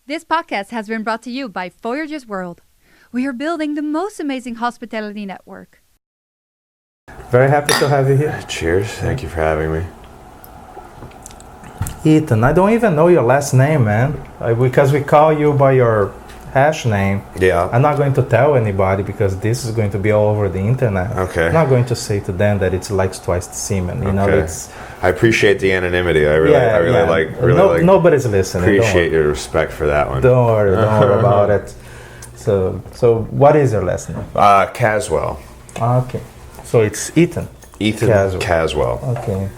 This podcast has been brought to you by Voyager's World. We are building the most amazing hospitality network. Very happy to have you here. Cheers. Thank you for having me. Ethan, I don't even know your last name, man. Because we call you by your hash name. Yeah. I'm not going to tell anybody because this is going to be all over the internet. Okay. I'm not going to say to them that it's likes twice the semen. You know, it's. I appreciate the anonymity. I really like. Nobody's listening. Appreciate your respect for that one. Don't worry about it. So what is your last name? Caswell. Okay. So it's Ethan. Caswell. Okay.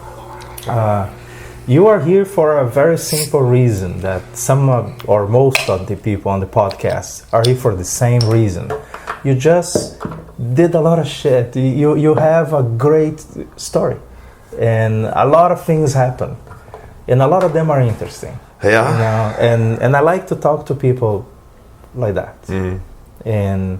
You are here for a very simple reason that or most of the people on the podcast are here for the same reason. You just did a lot of shit. You have a great story, and a lot of things happen, and a lot of them are interesting. Yeah. You know? And I like to talk to people like that. Mm-hmm. And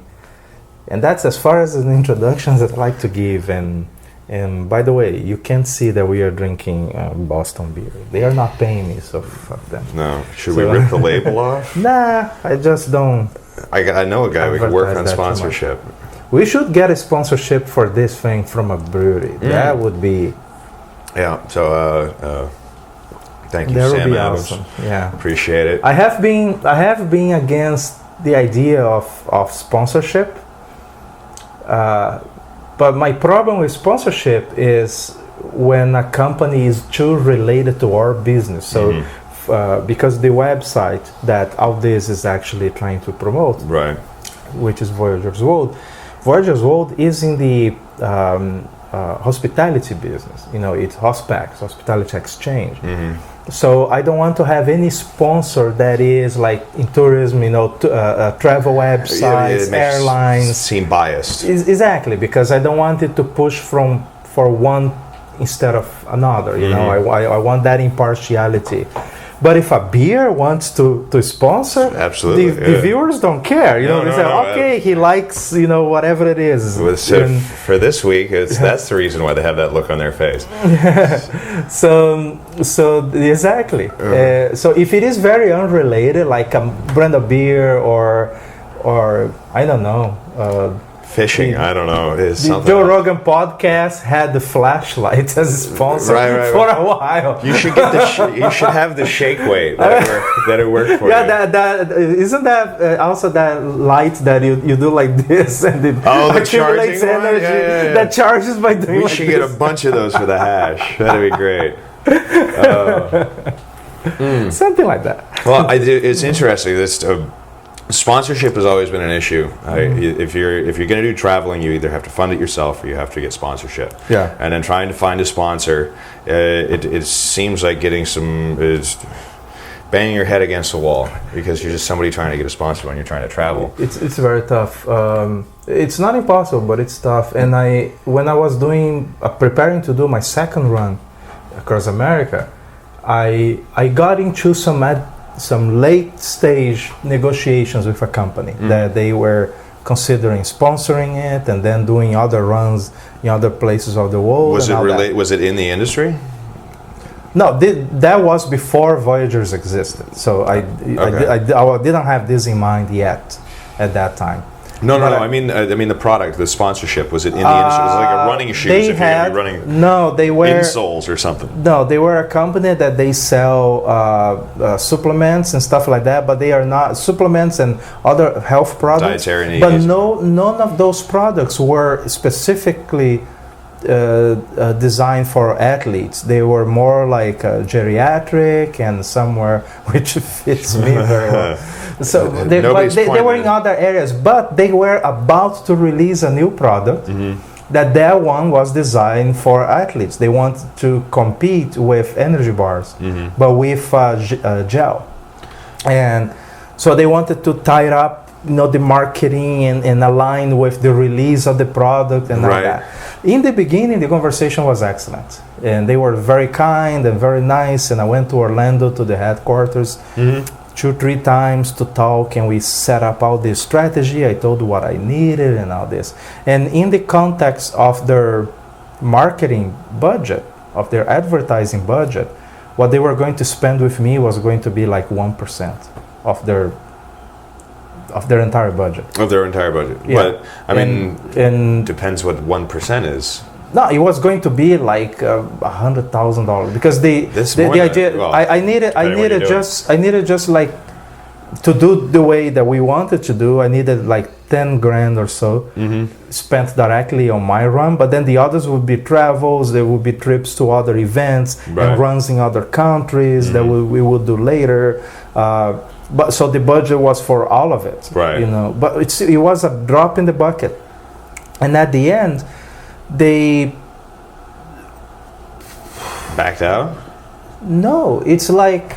that's as far as an introduction that I like to give. And by the way, you can see that we are drinking Boston beer. They are not paying me, so fuck them. No. Should we rip the label off? Nah, I just don't. I know a guy we could work on sponsorship. We should get a sponsorship for this thing from a brewery. That would be. Yeah. So thank you, that Sam would be Adams. awesome. Yeah. Appreciate it. I have been against the idea of sponsorship. But my problem with sponsorship is when a company is too related to our business. So, because the website that all this is actually trying to promote, right, which is Voyager's World, Voyager's World is in the hospitality business. You know, it's Hospex, hospitality exchange. Mm-hmm. So I don't want to have any sponsor that is like in tourism, you know, travel websites, airlines. Seem biased. Exactly, because I don't want it to push for one instead of another. You know, I want that impartiality. But if a beer wants to sponsor, absolutely, the viewers don't care. You know, they say, okay, he likes, you know, whatever it is. So for this week, that's the reason why they have that look on their face. So exactly. So if it is very unrelated, like a brand of beer or I don't know. Fishing, I don't know. The Joe Rogan podcast had the flashlight as a sponsor for a while. You should get you should have the shake weight that it worked for you. Yeah, that isn't that also that light that you do like this and it accumulates energy that charges by doing. We should get a bunch of those for the hash. That'd be great. Something like that. Well, it's interesting. This. Sponsorship has always been an issue. If you're going to do traveling, you either have to fund it yourself or you have to get sponsorship. Yeah. And then trying to find a sponsor, it seems like is banging your head against the wall because you're just somebody trying to get a sponsor when you're trying to travel. It's very tough. It's not impossible, but it's tough. And when I was preparing to do my second run across America, I got into some late stage negotiations with a company that they were considering sponsoring it and then doing other runs in other places of the world. Was it in the industry? No, that was before Voyagers existed. So I didn't have this in mind yet at that time. No. I mean the product, the sponsorship. Was it in the industry? Was it like a running shoes? They had no. They were insoles or something. No, they were a company that they sell supplements and stuff like that. But they are not supplements and other health products. Dietary needs. But none of those products were specifically designed for athletes. They were more like geriatric and somewhere which fits me very well. So they were in other areas, but they were about to release a new product that one was designed for athletes. They wanted to compete with energy bars, but with gel. And so they wanted to tie it up, you know, the marketing and align with the release of the product and all that. In the beginning, the conversation was excellent, and they were very kind and very nice. And I went to Orlando to the headquarters 2-3 times to talk, and we set up all this strategy. I told what I needed and all this. And in the context of their marketing budget, of their advertising budget, what they were going to spend with me was going to be like 1%. of their entire budget. Of their entire budget. Yeah. But I mean, and depends what 1% is. no, it was going to be like $100,000 because the idea I needed just like to do the way that we wanted to do. I needed like 10 grand or so spent directly on my run, but then the others would be travels, there would be trips to other events and runs in other countries that we would do later. But so the budget was for all of it, right? You know, but it was a drop in the bucket, and at the end, they backed out. No, it's like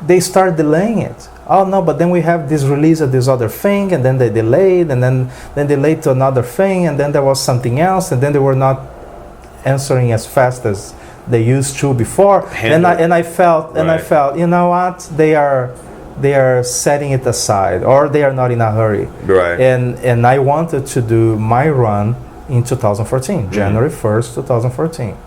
they start delaying it. Oh no, but then we have this release of this other thing, and then they delayed, and then delayed to another thing, and then there was something else, and then they were not answering as fast as they used to before. And I felt, you know what, they are setting it aside, or they are not in a hurry. Right. And I wanted to do my run in 2014, January 1st, 2014.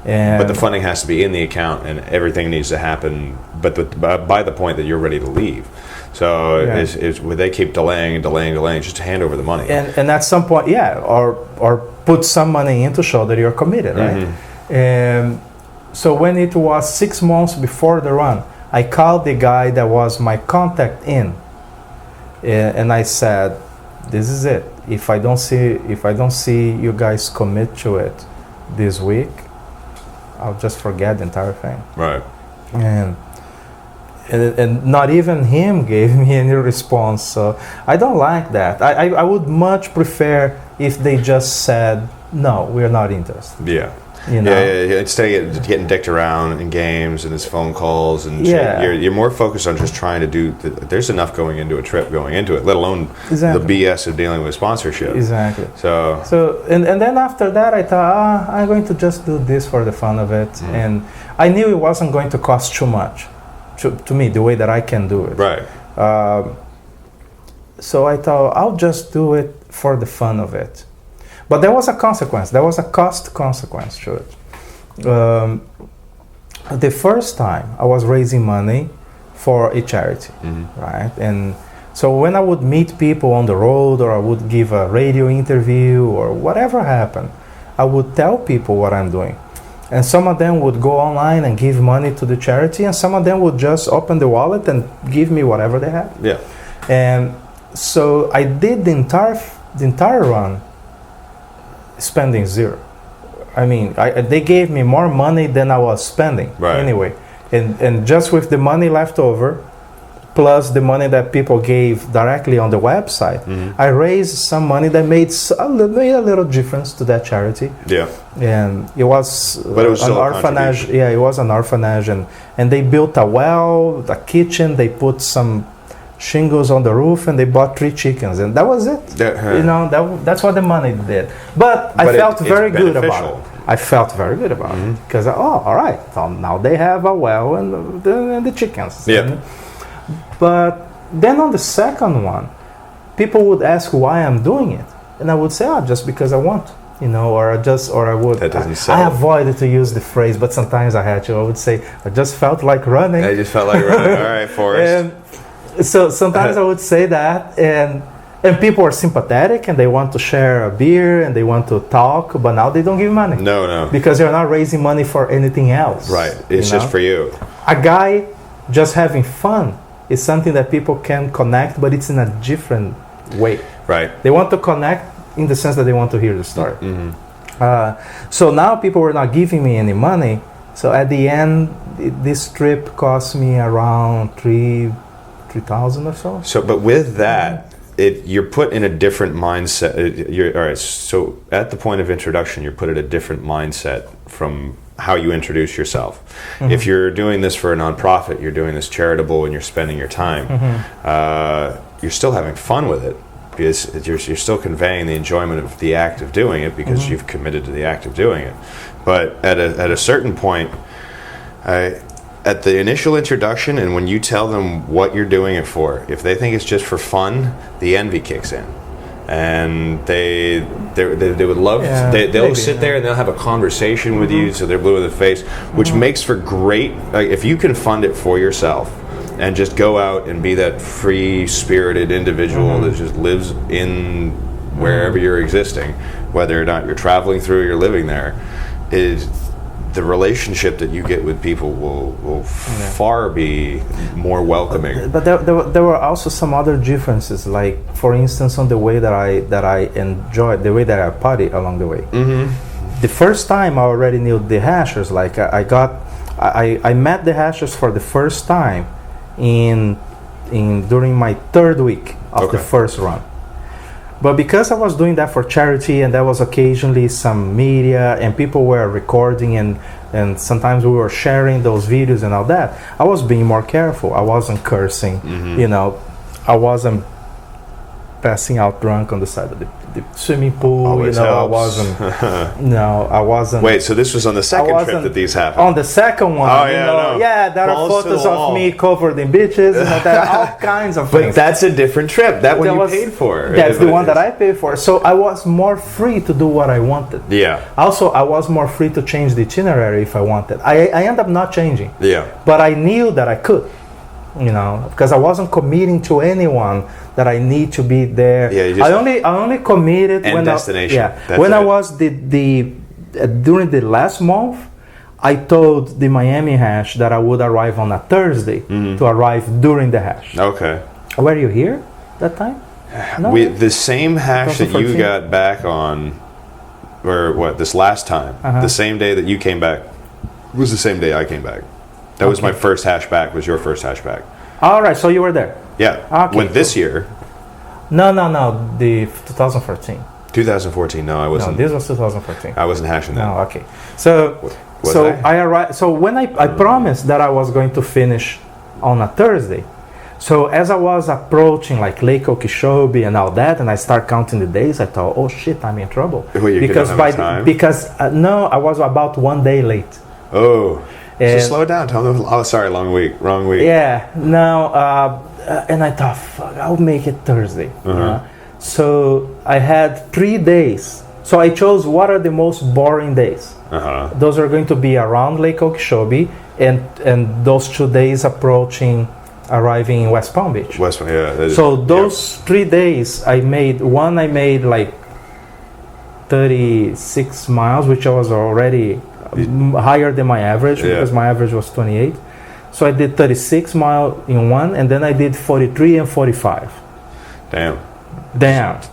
But the funding has to be in the account, and everything needs to happen. But by the point that you're ready to leave, so they keep delaying, just to hand over the money. And at some point, or put some money in to show that you're committed, right? And so when it was 6 months before the run, I called the guy that was my contact in, and I said, "This is it. If I don't see you guys commit to it this week, I'll just forget the entire thing." Right. And not even him gave me any response. So I don't like that. I would much prefer if they just said, "No, we're not interested." Yeah. You know? Yeah. Instead of getting dicked around in games and his phone calls, and you're more focused on just trying to do. There's enough going into a trip, going into it, let alone the BS of dealing with sponsorship. Exactly. So and then after that, I thought, I'm going to just do this for the fun of it, and I knew it wasn't going to cost too much, to me, the way that I can do it. Right. So I thought I'll just do it for the fun of it. But there was a consequence. There was a cost consequence to it. The first time I was raising money for a charity, right? And so when I would meet people on the road, or I would give a radio interview, or whatever happened, I would tell people what I'm doing. And some of them would go online and give money to the charity, and some of them would just open the wallet and give me whatever they had. Yeah. And so I did the entire run spending zero. I mean, they gave me more money than I was spending anyway. And just with the money left over, plus the money that people gave directly on the website, I raised some money that made a little difference to that charity. Yeah. And it was, but it was an orphanage. Yeah, it was an orphanage, and they built a well, a kitchen. They put some shingles on the roof, and they bought 3 chickens, and that was it. You know, that's what the money did. But I felt very good about it. I felt very good about it because all right, so now they have a well and the chickens. Yeah. But then on the second one, people would ask why I'm doing it, and I would say, just because I want, you know, or I would. That doesn't sound. I avoided to use the phrase, but sometimes I had to. I would say, I just felt like running. I just felt like running. All right, Forrest. So sometimes I would say that, and people are sympathetic, and they want to share a beer, and they want to talk, but now they don't give money. No. Because you're not raising money for anything else. Right. It's just for you. A guy just having fun is something that people can connect, but it's in a different way. Right. They want to connect in the sense that they want to hear the story. So now people were not giving me any money. So at the end, this trip cost me around $3,000 or so. So, but with that, you're put in a different mindset. All right. So at the point of introduction, you're put in a different mindset from how you introduce yourself. If you're doing this for a nonprofit, you're doing this charitable, and you're spending your time, you're still having fun with it, because you're still conveying the enjoyment of the act of doing it, because you've committed to the act of doing it. But at a certain point, at the initial introduction, and when you tell them what you're doing it for, if they think it's just for fun, the envy kicks in, and they would love. They'll sit there and they'll have a conversation with you, so they're blue in the face, which makes for great. If you can fund it for yourself, and just go out and be that free-spirited individual that just lives in wherever you're existing, whether or not you're traveling through or you're living there, is the relationship that you get with people will far be more welcoming. But there were also some other differences, like for instance, on the way that I enjoyed, the way that I party along the way. The first time I already knew the hashers. Like I met the hashers for the first time during my third week of the first run. But because I was doing that for charity, and there was occasionally some media and people were recording and sometimes we were sharing those videos and all that, I was being more careful. I wasn't cursing, I wasn't passing out drunk on the side of the swimming pool. Always helps. I wasn't. Wait, so this was on the second trip that these happened? On the second one. There are photos of me covered in beaches. There are all kinds of things. But that's a different trip. That one you paid for. That's the one that I paid for. So I was more free to do what I wanted. Yeah. Also, I was more free to change the itinerary if I wanted. I ended up not changing. Yeah. But I knew that I could. Because I wasn't committing to anyone that I need to be there. Yeah, I only committed when destination. When I was during the last month, I told the Miami hash that I would arrive on a Thursday to arrive during the hash. Okay. Were you here that time? No. The same hash that you got back on, or what? This last time, the same day that you came back, was the same day I came back. That was my first hash back. Was your first hash back? All right, so you were there. Yeah. Okay, When this year? No. The 2014. 2014. No, I wasn't. No, this was 2014. I wasn't hashing that. No, okay. So I arrived. So when I promised that I was going to finish on a Thursday. So as I was approaching like Lake Okeechobee and all that, and I start counting the days, I thought, oh shit, I'm in trouble. Wait, because no, I was about 1 day late. Oh. So slow down. Tell them. Oh, sorry, wrong week. Yeah, no, and I thought, fuck, I'll make it Thursday. So I had 3 days. So I chose what are the most boring days. Those are going to be around Lake Okeechobee and those 2 days arriving in West Palm Beach. So those 3 days, I made like 36 miles, which I was already higher than my average because my average was 28. So I did 36 miles in one, and then I did 43 and 45. Damn.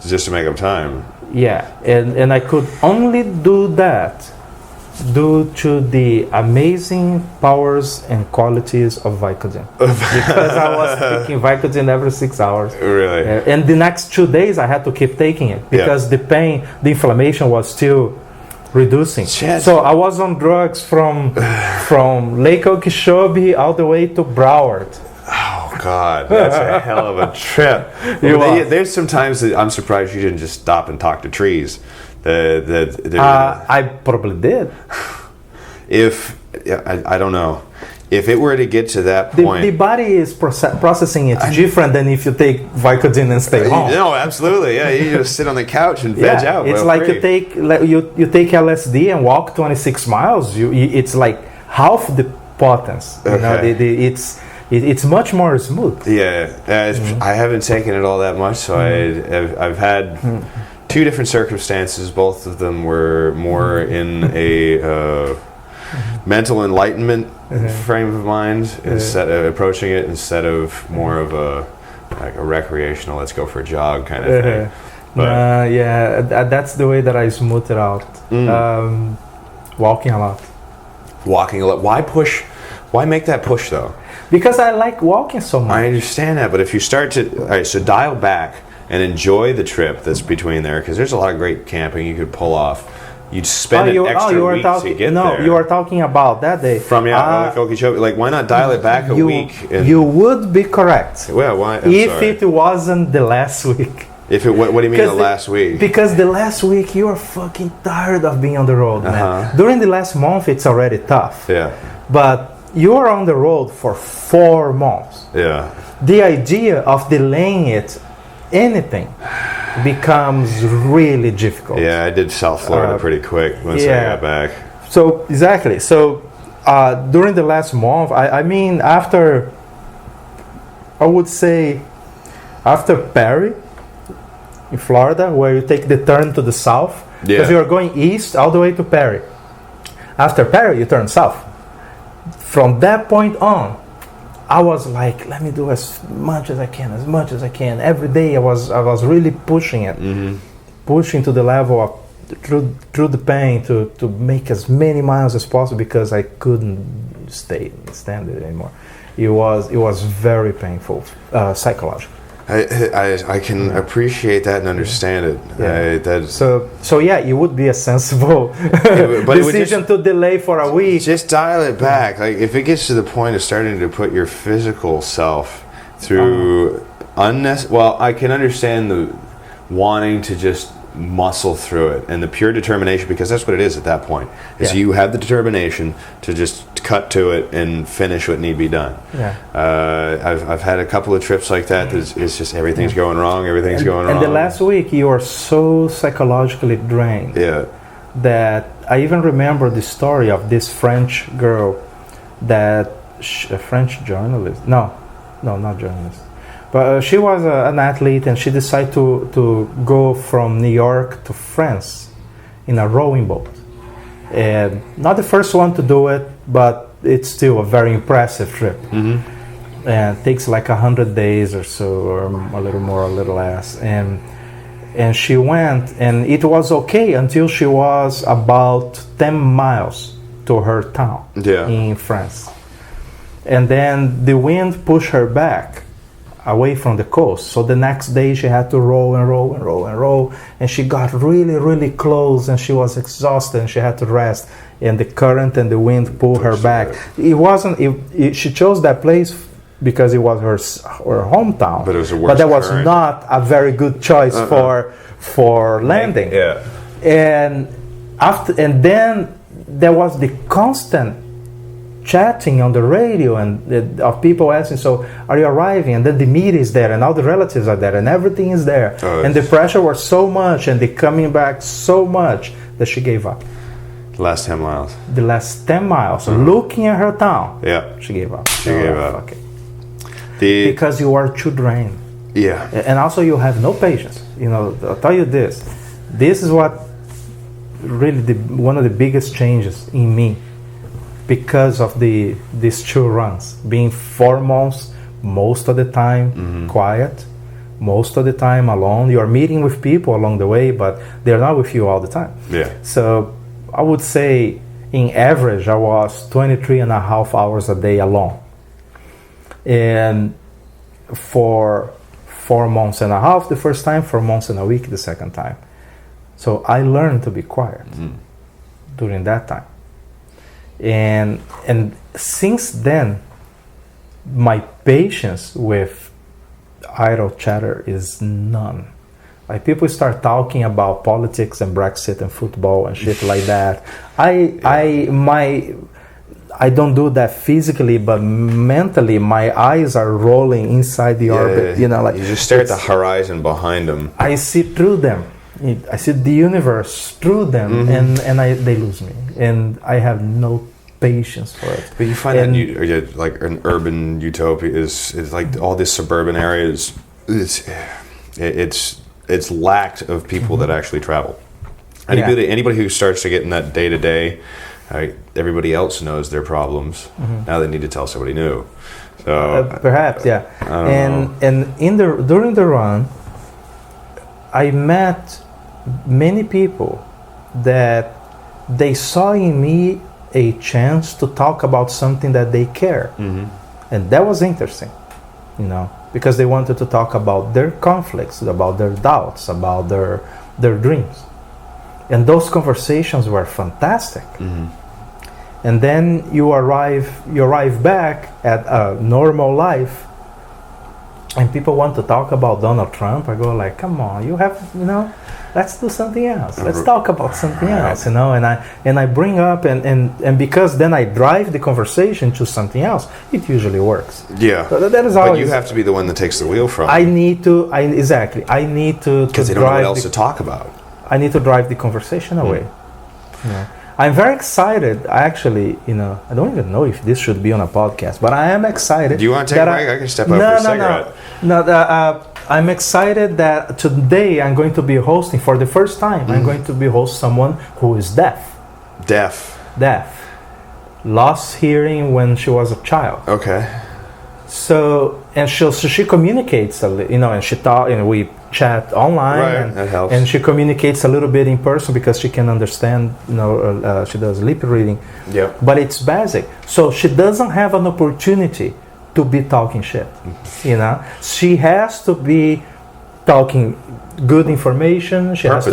Just to make up time. Yeah, and I could only do that due to the amazing powers and qualities of Vicodin. Because I was taking Vicodin every 6 hours. Really? And the next 2 days I had to keep taking it because the pain, the inflammation was still reducing. Shit. So I was on drugs from Lake Okeechobee all the way to Broward. Oh God, that's a hell of a trip. There's some times that I'm surprised you didn't just stop and talk to trees. I probably did. I don't know. If it were to get to that point, the body is processing it different than if you take Vicodin and stay home. No, absolutely. Yeah, you just sit on the couch and veg out. It's like you take LSD and walk 26 miles. It's like half the potence. Okay. It's much more smooth. Yeah, I haven't taken it all that much, so I've had 2 different circumstances. Both of them were more in a mental enlightenment frame of mind, instead of approaching it instead of more of a recreational, let's go for a jog kind of thing. But that's the way that I smooth it out. Walking a lot. Why push? Why make that push though? Because I like walking so much. I understand that, but if you start to, all right, so dial back and enjoy the trip that's between there, because there's a lot of great camping you could pull off. You'd spend an extra week to get there. No, you are talking about that day. From Lake Okeechobee. Like, why not dial it back a week? You would be correct. Well, why? If it wasn't the last week. What do you mean the last week? Because the last week you are fucking tired of being on the road, man. During the last month, it's already tough. Yeah. But you are on the road for 4 months. Yeah. The idea of delaying anything becomes really difficult. Yeah, I did South Florida pretty quick once I got back. So exactly. So during the last month, I mean after I would say after Perry, in Florida, where you take the turn to the south, because you're going east all the way to Perry. After Perry, you turn south. From that point on, I was like, let me do as much as I can. Every day I was really pushing it, pushing to the level of through the pain to make as many miles as possible because I couldn't stand it anymore. It was very painful psychologically. I can appreciate that and understand it. Yeah. So yeah, it would be a sensible decision to delay for a week. Just dial it back. Like if it gets to the point of starting to put your physical self through well, I can understand the wanting to just muscle through it and the pure determination, because that's what it is at that point. Is you have the determination to just cut to it and finish what need be done. I've had a couple of trips like that. It's just everything's going wrong. Everything's going wrong. And the last week you are so psychologically drained. That I even remember the story of this French girl a French journalist. No, not journalist. But she was an athlete, and she decided to go from New York to France in a rowing boat. And not the first one to do it, but it's still a very impressive trip. And it takes like 100 days or so, or a little more, a little less. And she went, and it was okay until she was about 10 miles to her town in France. And then the wind pushed her back away from the coast. So the next day she had to row, and she got really, really close, and she was exhausted, and she had to rest. And the current and the wind pulled her back. It wasn't. She chose that place because it was her hometown. But it was that was not a very good choice for landing. And then there was the constant chatting on the radio and of people asking, so are you arriving? And then the media is there and all the relatives are there and everything is there. And the pressure was so much and the coming back so much that she gave up. The last 10 miles. The last 10 miles, looking at her town, she gave up. She gave up. Okay. Because you are too drained. And also you have no patience. I'll tell you this. This is what really one of the biggest changes in me. Because of these 2 runs, being 4 months most of the time quiet, most of the time alone. You are meeting with people along the way, but they're not with you all the time. So I would say, in average, I was 23 and a half hours a day alone. And for 4 months and a half the first time, 4 months and a week the second time. So I learned to be quiet during that time. And since then, my patience with idle chatter is none. Like people start talking about politics and Brexit and football and shit like that. I don't do that physically, but mentally, my eyes are rolling inside the orbit. You just stare at the horizon behind them. I see through them. I see the universe through them, and they lose me, and I have no patience for it. But you find that like an urban utopia is like all these suburban areas. It's lacked of people that actually travel. Anybody who starts to get in that day to day, everybody else knows their problems. Now they need to tell somebody new. So perhaps, during the run, I met many people that they saw in me a chance to talk about something that they care, and that was interesting, because they wanted to talk about their conflicts, about their doubts, about their dreams, and those conversations were fantastic. And then you arrive back at a normal life, and people want to talk about Donald Trump. I go like, come on, let's do something else. Let's talk about something else, And I bring up and because then I drive the conversation to something else. It usually works. So that is always. But you have to be the one that takes the wheel from. I need to because they don't know what else to talk about. I need to drive the conversation away. I'm very excited. Actually, I don't even know if this should be on a podcast, but I am excited. Do you want to take a break? I can step out for a cigarette. No. I'm excited that today I'm going to be hosting for the first time. I'm going to be host someone who is deaf. Deaf. Lost hearing when she was a child. Okay. So she communicates and she talk, we chat online, right, that helps. And she communicates a little bit in person because she can understand. She does lip reading. Yeah. But it's basic, so she doesn't have an opportunity to be talking shit. She has to be talking good information. She has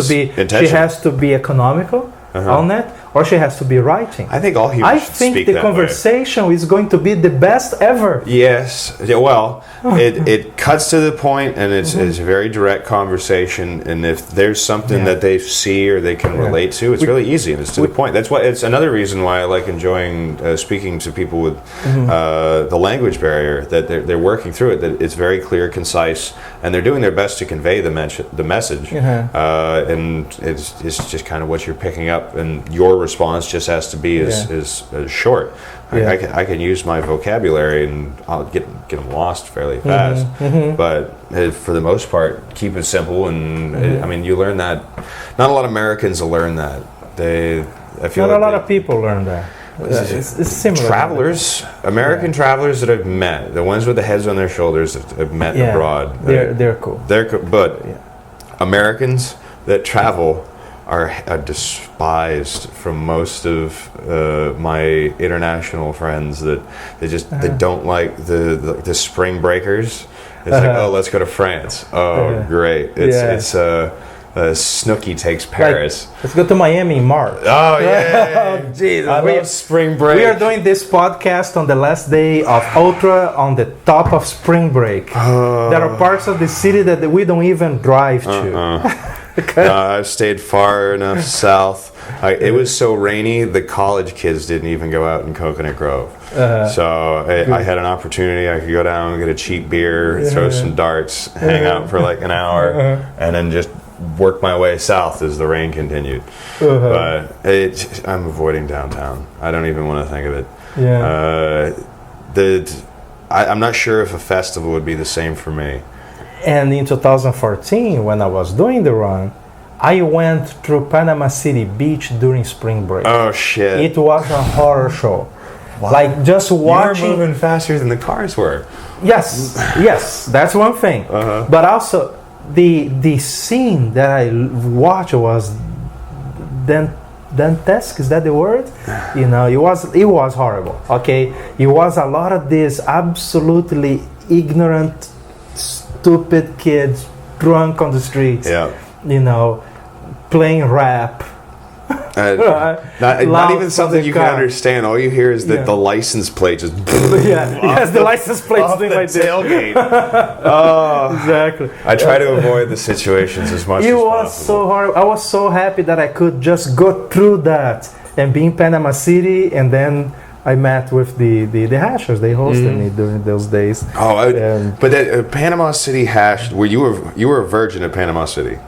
to be economical on it, or she has to be writing. I think all humans should speak that way. I think the conversation is going to be the best ever. Yes. Well, it cuts to the point, and it's a very direct conversation. And if there's something that they see or they can relate to, it's really easy and it's to the point. That's why it's another reason why I like enjoying speaking to people with the language barrier. That they're working through it. That it's very clear, concise, and they're doing their best to convey the message. And it's just kind of what you're picking up, and your response just has to be as short. I can use my vocabulary and I'll get them lost fairly fast. But for the most part, keep it simple. And you learn that. Not a lot of Americans will learn that. I feel not a lot of people learn that. It's similar. Travelers, American travelers that I've met, the ones with the heads on their shoulders that I've met abroad. They're cool. But Americans that travel are despised from most of my international friends. That they don't like the spring breakers. It's like, oh, let's go to France. Oh, great! It's Snooki takes Paris. Let's go to Miami in March. Oh yeah! Oh, Jesus! I love spring break. We are doing this podcast on the last day of Ultra on the top of spring break. There are parts of the city that we don't even drive to. I've stayed far enough south. It was so rainy, the college kids didn't even go out in Coconut Grove. So I had an opportunity. I could go down and get a cheap beer, throw some darts, hang out for like an hour, and then just work my way south as the rain continued. But I'm avoiding downtown. I don't even want to think of it. I'm not sure if a festival would be the same for me. And in 2014, when I was doing the run, I went through Panama City Beach during spring break. Oh, shit. It was a horror show. Wow. Like just watching... You were moving faster than the cars were. Yes, that's one thing. But also, the scene that I watched was dantesque, is that the word? It was horrible, okay? It was a lot of this absolutely ignorant, stupid kids drunk on the streets, playing rap. Not even something you can understand. All you hear is that the license plate just the license plate's off doing the like tailgate. Exactly. I try to avoid the situations as much as possible. It was so hard. I was so happy that I could just go through that and be in Panama City, and then I met with the hashers. They hosted me during those days. But that Panama City hash, you were a virgin at Panama City.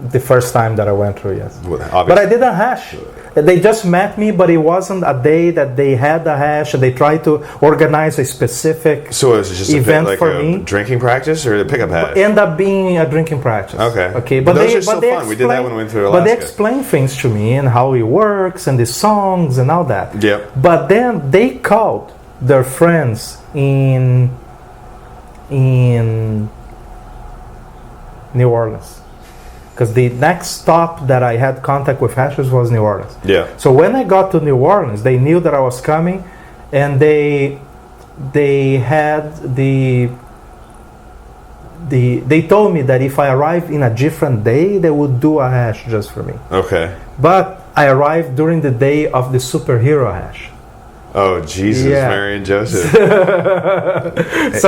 The first time that I went through, yes. Well, but I didn't hash. They just met me, but it wasn't a day that they had a hash, and they tried to organize a specific so it was just event for me. Drinking practice or a pickup hash? End up being a drinking practice. Okay. But those are still fun. We did that when we went through Alaska. But they explained things to me and how it works and the songs and all that. Yep. But then they called their friends in New Orleans. Because the next stop that I had contact with hashers was New Orleans. Yeah. So when I got to New Orleans, they knew that I was coming, and they had they told me that if I arrived in a different day, they would do a hash just for me. Okay. But I arrived during the day of the superhero hash. Oh, Jesus, Mary and Joseph. So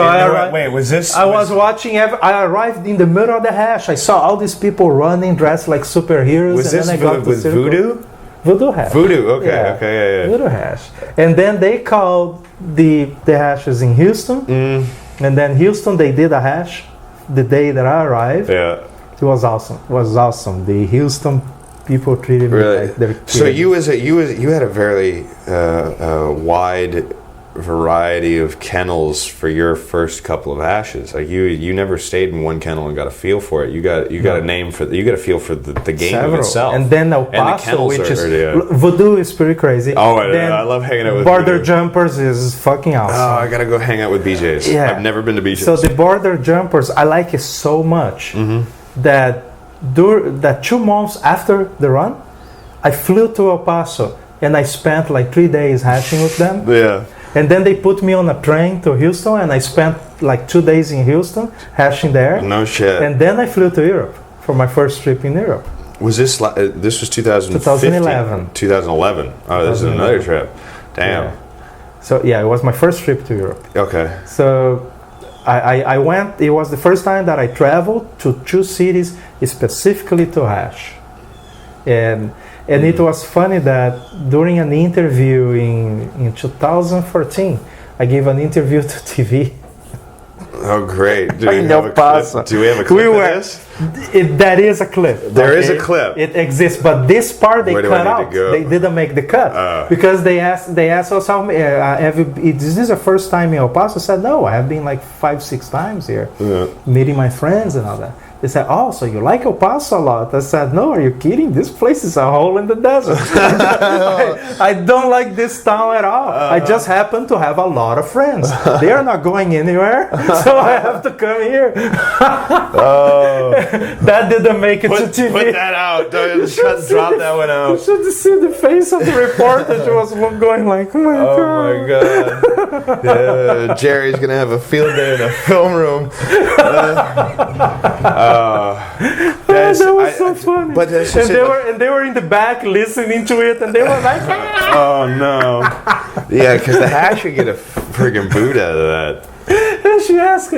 I arrived. Wait, was this? I was watching. I arrived in the middle of the hash. I saw all these people running, dressed like superheroes. Was this with Voodoo? Voodoo hash. Voodoo, okay, yeah. Voodoo hash. And then they called the hashes in Houston. And then Houston, they did a hash the day that I arrived. Yeah. It was awesome. The Houston people treated me Really? like they're kids. So you had a very wide variety of kennels for your first couple of hashes. Like you never stayed in one kennel and got a feel for it. You got a name for you got a feel for the game Several. of itself. And then El And the Paso, kennels which are- is Voodoo is pretty crazy. Oh, Then I love hanging out with Border Voodoo. Jumpers is fucking awesome. Oh, I gotta go hang out with BJ's. Yeah. I've never been to BJ's. So the Border Jumpers, I like it so much that that 2 months after the run, I flew to El Paso and I spent like 3 days hashing with them. yeah. And then they put me on a train to Houston, and I spent like 2 days in Houston hashing there. No shit. And then I flew to Europe for my first trip in Europe. Was this this was 2015? 2011. 2011. Oh, this is 2011. another trip. Damn. Yeah. So yeah, it was my first trip to Europe. Okay. So I went. It was the first time that I traveled to 2 cities specifically to hash, and it was funny that during an interview in 2014, I gave an interview to TV. Oh, great. Do we In have El a Paso. clip? Do we have a clip of this? That is a clip. There is a clip. It exists, but this part they Where do I cut need to out. go? They didn't make the cut because they asked us how. Is this the first time in El Paso? I said no. I have been like 5-6 times here, meeting my friends and all that. They said, "Oh, so you like El Paso a lot?" I said, "No, are you kidding? This place is a hole in the desert. I don't like this town at all. I just happen to have a lot of friends. They are not going anywhere, so I have to come here." Oh. That didn't make it to TV. Put that out. Drop that one You out. should see the face of the reporter. She was going like, "Oh my Oh god!" my god. Yeah, Jerry's gonna have a field day in a film room. That was so funny. But that's and just they were in the back listening to it, and they were like, oh no. Yeah, because the hash would get a friggin' boot out of that. and she asked,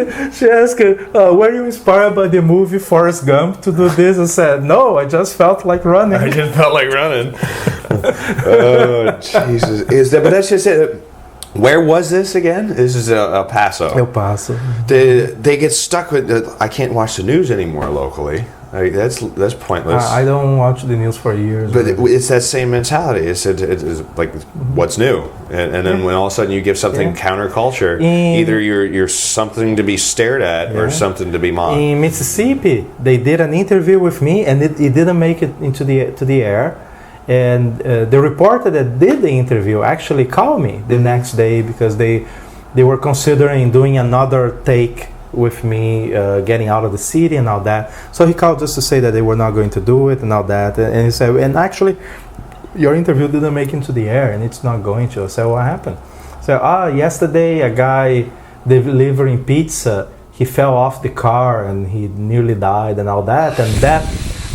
"Were you inspired by the movie Forrest Gump to do this?" I said, "No, I just felt like running." I just felt like running. Oh Jesus! But that's just it. Where was this again? This is El Paso. El Paso. They get stuck with. I can't watch the news anymore locally. That's pointless. I don't watch the news for years. But it's that same mentality. It's like what's new, and then when all of a sudden you give something counterculture, either you're something to be stared at or something to be mocked. In Mississippi, they did an interview with me, and it didn't make it into the air. And the reporter that did the interview actually called me the next day because they were considering doing another take with me, getting out of the city and all that. So he called just to say that they were not going to do it and all that. And he said, and actually, your interview didn't make it into the air, and it's not going to. I said, what happened? So yesterday a guy delivering pizza, he fell off the car and he nearly died and all that, and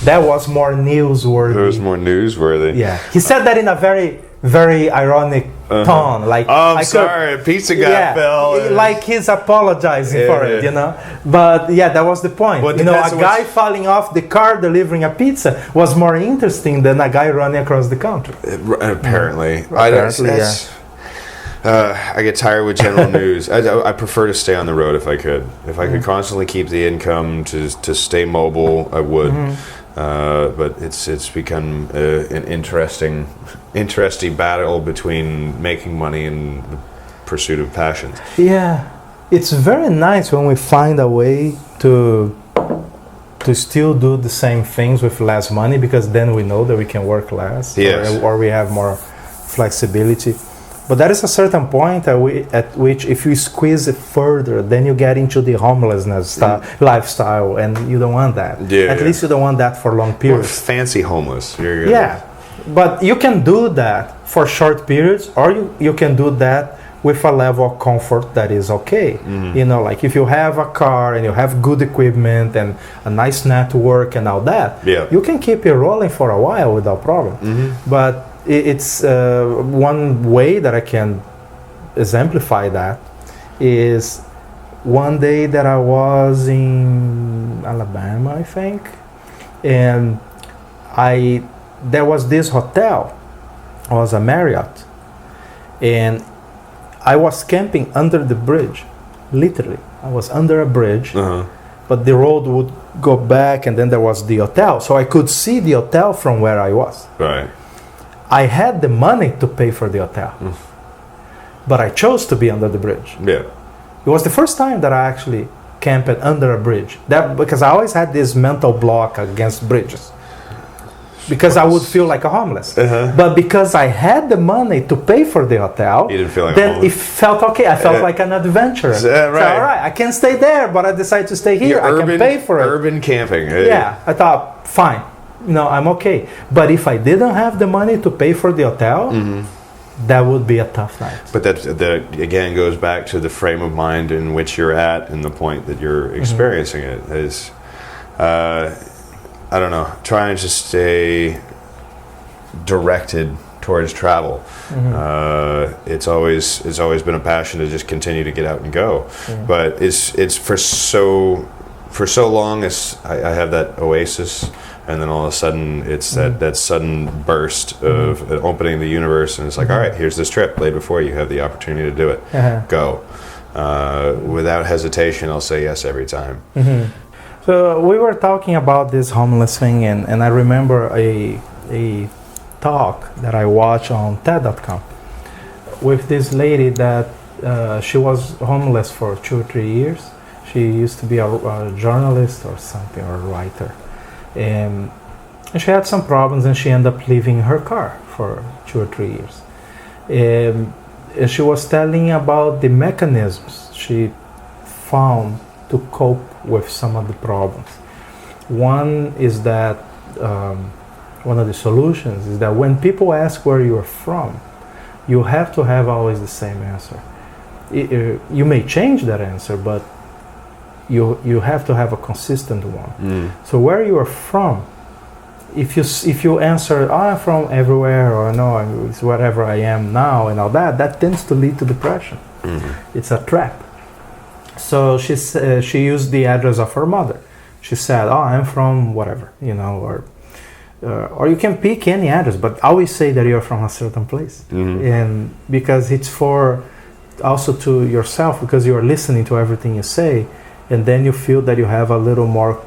that was more newsworthy. It was more newsworthy. Yeah, he said that in a very, very ironic tone. Like, I'm sorry, a pizza guy fell. Like he's apologizing for it, you know. But yeah, that was the point. Well, you know, a guy falling off the car delivering a pizza was more interesting than a guy running across the country. Apparently, Yeah. I get tired with general news. I prefer to stay on the road if I could. If I could constantly keep the income to stay mobile, I would. But it's become an interesting battle between making money and the pursuit of passions. Yeah, it's very nice when we find a way to still do the same things with less money, because then we know that we can work less, Yes. or we have more flexibility. But there is a certain point at which if you squeeze it further, then you get into the homelessness lifestyle, and you don't want that. Yeah, At least you don't want that for long Or periods. fancy homeless. Yeah, but you can do that for short periods, or you can do that with a level of comfort that is okay. You know, like if you have a car and you have good equipment and a nice network and all that, you can keep it rolling for a while without problem. But it's one way that I can exemplify that is one day that I was in Alabama, I think, and there was this hotel. It was a Marriott, and I was camping under the bridge. Literally, I was under a bridge, but the road would go back, and then there was the hotel, so I could see the hotel from where I was. Right. I had the money to pay for the hotel, but I chose to be under the bridge. Yeah. It was the first time that I actually camped under a bridge. That because I always had this mental block against bridges, because I would feel like a homeless. But because I had the money to pay for the hotel, You didn't feel like a then homeless. it felt okay. I felt like an adventurer. Right. So, all right, I can stay there, but I decided to stay here. I can pay for it. Urban camping. Yeah, I thought, fine, I'm okay. But if I didn't have the money to pay for the hotel, that would be a tough night. But that again goes back to the frame of mind in which you're at and the point that you're experiencing it. Is I don't know, trying to stay directed towards travel. It's always been a passion to just continue to get out and go. But it's for so long as I have that oasis, and then all of a sudden it's that sudden burst of opening the universe, and it's like, all right, here's this trip laid before you. Have the opportunity to do it. Go. Without hesitation, I'll say yes every time. So we were talking about this homeless thing, and I remember a talk that I watched on TED.com with this lady that she was homeless for 2 or 3 years. She used to be a journalist or something, or a writer. And she had some problems, and she ended up leaving her car for 2 or 3 years. And she was telling about the mechanisms she found to cope with some of the problems. One is that one of the solutions is that when people ask where you are from, you have to have always the same answer. You may change that answer, but you have to have a consistent one. So where you are from, if you answer, I'm from everywhere, or no, it's wherever I am now, and all that tends to lead to depression. It's a trap. So she used the address of her mother. She said, I'm from whatever, or you can pick any address, but always say that you're from a certain place. And because it's for also to yourself, because you're listening to everything you say, and then you feel that you have a little more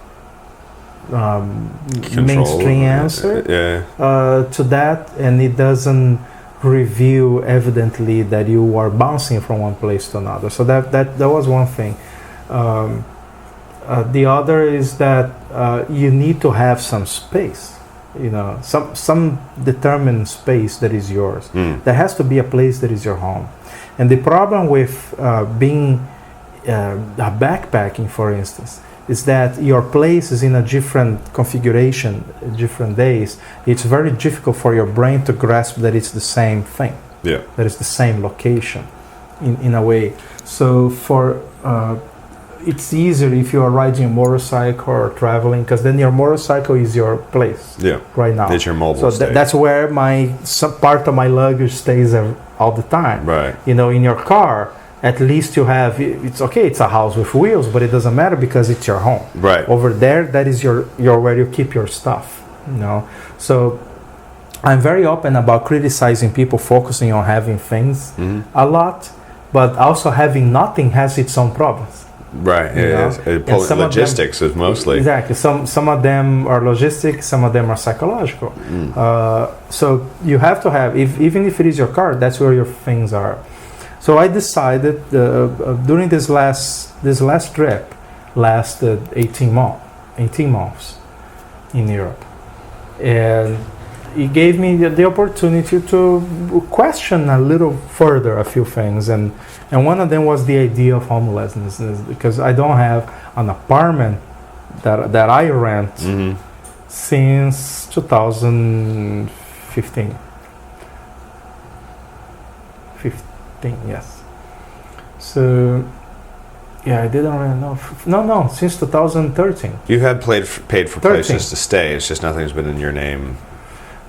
mainstream answer to that, and it doesn't reveal evidently that you are bouncing from one place to another. So that was one thing. The other is that you need to have some space, some determined space that is yours. There has to be a place that is your home. And the problem with being backpacking, for instance, is that your place is in a different configuration, different days. It's very difficult for your brain to grasp that it's the same thing. Yeah. That it's the same location, in a way. So it's easier if you are riding a motorcycle or traveling, because then your motorcycle is your place. Yeah. Right now. It's your mobile state. That's where some part of my luggage stays all the time. Right. In your car, at least you have, it's okay, it's a house with wheels, but it doesn't matter because it's your home. Right. Over there, that is your where you keep your stuff. So I'm very open about criticizing people focusing on having things a lot, but also having nothing has its own problems. Right. Logistics is mostly. Exactly. Some of them are logistic, some of them are psychological. So you have to have, even if it is your car, that's where your things are. So I decided during this last trip, lasted 18 months in Europe, and it gave me the opportunity to question a little further a few things, and one of them was the idea of homelessness, because I don't have an apartment that I rent since 2015. Yes. So, yeah, I didn't really know. No, since 2013. You had paid for places to stay. It's just nothing's been in your name.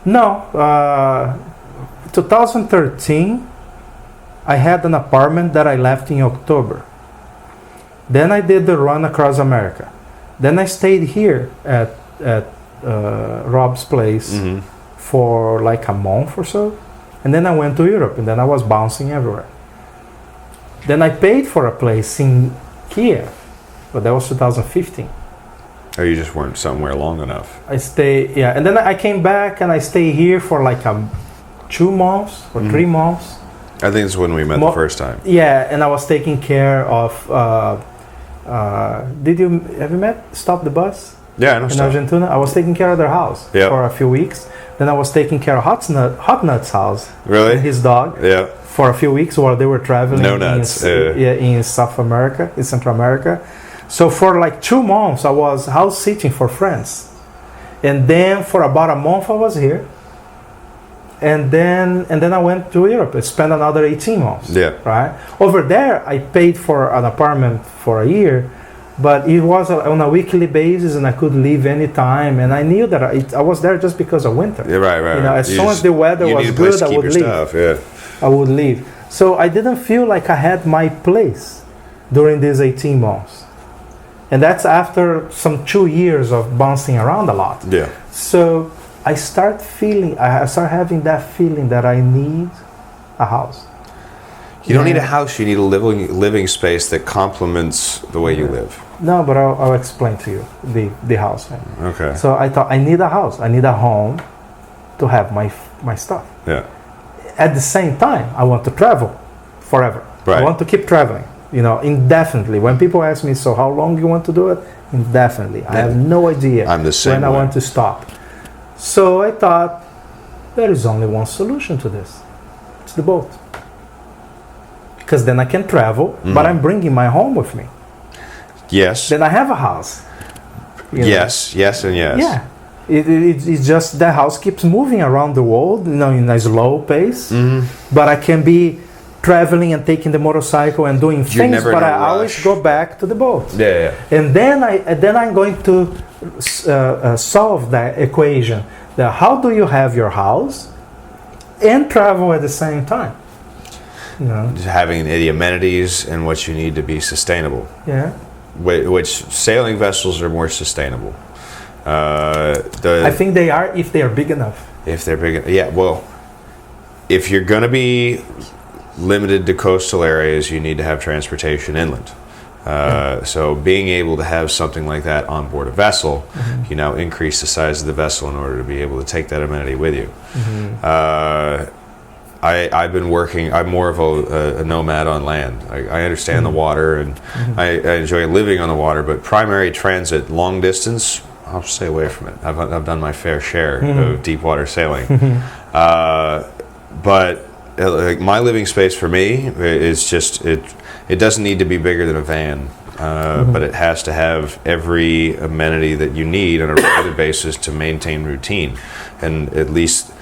No, 2013, I had an apartment that I left in October. Then I did the run across America. Then I stayed here at Rob's place for like a month or so. And then I went to Europe, and then I was bouncing everywhere. Then I paid for a place in Kiev, but that was 2015. Or you just weren't somewhere long enough. I stay, yeah, and then I came back and I stay here for like 2 months or 3 months. I think it's when we met the first time. Yeah, and I was taking care of. Have you met Stop the Bus? Yeah, I know. In Argentina, I was taking care of their house for a few weeks. Then I was taking care of Hot Nut's house. Really? And his dog. Yeah. For a few weeks while they were traveling. No nuts. In South America, in Central America. So for like 2 months, I was house sitting for friends, and then for about a month I was here. And then I went to Europe. I spent another 18 months. Yeah. Right. Over there, I paid for an apartment for a year, but it was on a weekly basis, and I could leave anytime. And I knew that I was there just because of winter. Yeah, right. You know, as soon as the weather was good, I would leave. Stuff, yeah. I would leave. So I didn't feel like I had my place during these 18 months. And that's after some 2 years of bouncing around a lot. Yeah. So I start having that feeling that I need a house. You don't need a house, you need a living space that complements the way you live. No, but I'll explain to you the house. Okay. So I thought I need a house. I need a home to have my stuff. Yeah. At the same time, I want to travel forever. Right. I want to keep traveling. You know, indefinitely. When people ask me, so how long you want to do it? Indefinitely. I have no idea I'm the same when way. I want to stop. So I thought, there is only one solution to this. It's the boat. Because then I can travel, but I'm bringing my home with me. Yes. Then I have a house. Yes, and yes. Yeah. It's just the house keeps moving around the world, you know, in a slow pace. But I can be traveling and taking the motorcycle and doing things, but I always go back to the boat. Yeah. And then I'm going to solve that equation. How do you have your house and travel at the same time? You know? Just having the amenities and what you need to be sustainable. Yeah. Which sailing vessels are more sustainable. I think they are if they are big enough. If they're big, yeah. Well, if you're going to be limited to coastal areas, you need to have transportation inland. So being able to have something like that on board a vessel, you now increase the size of the vessel in order to be able to take that amenity with you. I've been working, I'm more of a nomad on land. I understand the water, and I enjoy living on the water, but primary transit, long distance, I'll stay away from it. I've done my fair share of deep water sailing. But like my living space for me is just, it doesn't need to be bigger than a van, but it has to have every amenity that you need on a regular basis to maintain routine. And at least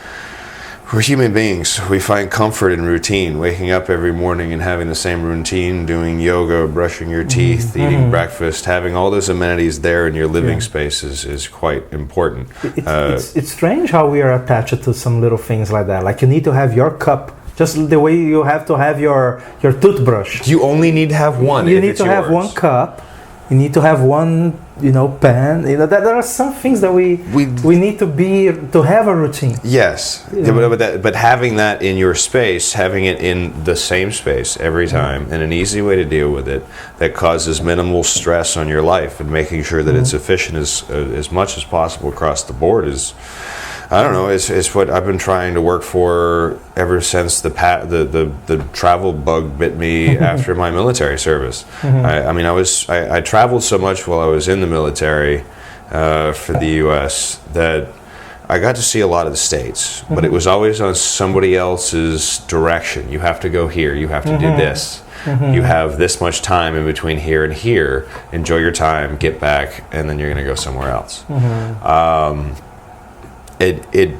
we're human beings. We find comfort in routine. Waking up every morning and having the same routine, doing yoga, brushing your teeth, eating breakfast, having all those amenities there in your living space is quite important. It's strange how we are attached to some little things like that. Like you need to have your cup, just the way you have to have your toothbrush. You only need to have one. You need to have one cup. You need to have one, pen. There are some things that we need to have a routine. Yes, but having that in your space, having it in the same space every time, and an easy way to deal with it that causes minimal stress on your life, and making sure that it's efficient as much as possible across the board is. I don't know. It's what I've been trying to work for ever since the travel bug bit me after my military service. I traveled so much while I was in the military for the U.S. that I got to see a lot of the states, but it was always on somebody else's direction. You have to go here. You have to do this. You have this much time in between here and here. Enjoy your time. Get back, and then you're going to go somewhere else. It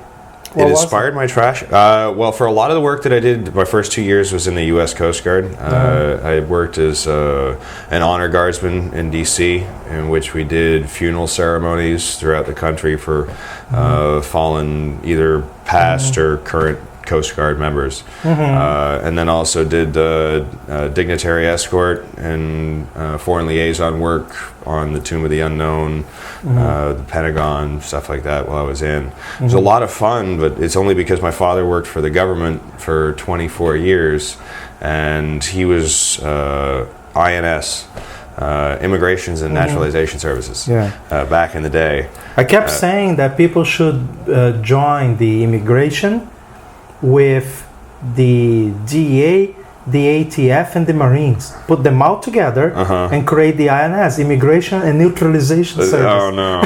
inspired my trash. Well, for a lot of the work that I did, my first 2 years was in the U.S. Coast Guard. I worked as an honor guardsman in D.C., in which we did funeral ceremonies throughout the country for fallen either past or current Coast Guard members. And then also did dignitary escort and foreign liaison work on the Tomb of the Unknown, the Pentagon, stuff like that while I was in. It was a lot of fun, but it's only because my father worked for the government for 24 years, and he was INS, immigrations and naturalization services back in the day. I kept saying that people should join the immigration with the DEA, the ATF, and the Marines. Put them all together and create the INS, Immigration and Neutralization Service. Oh no.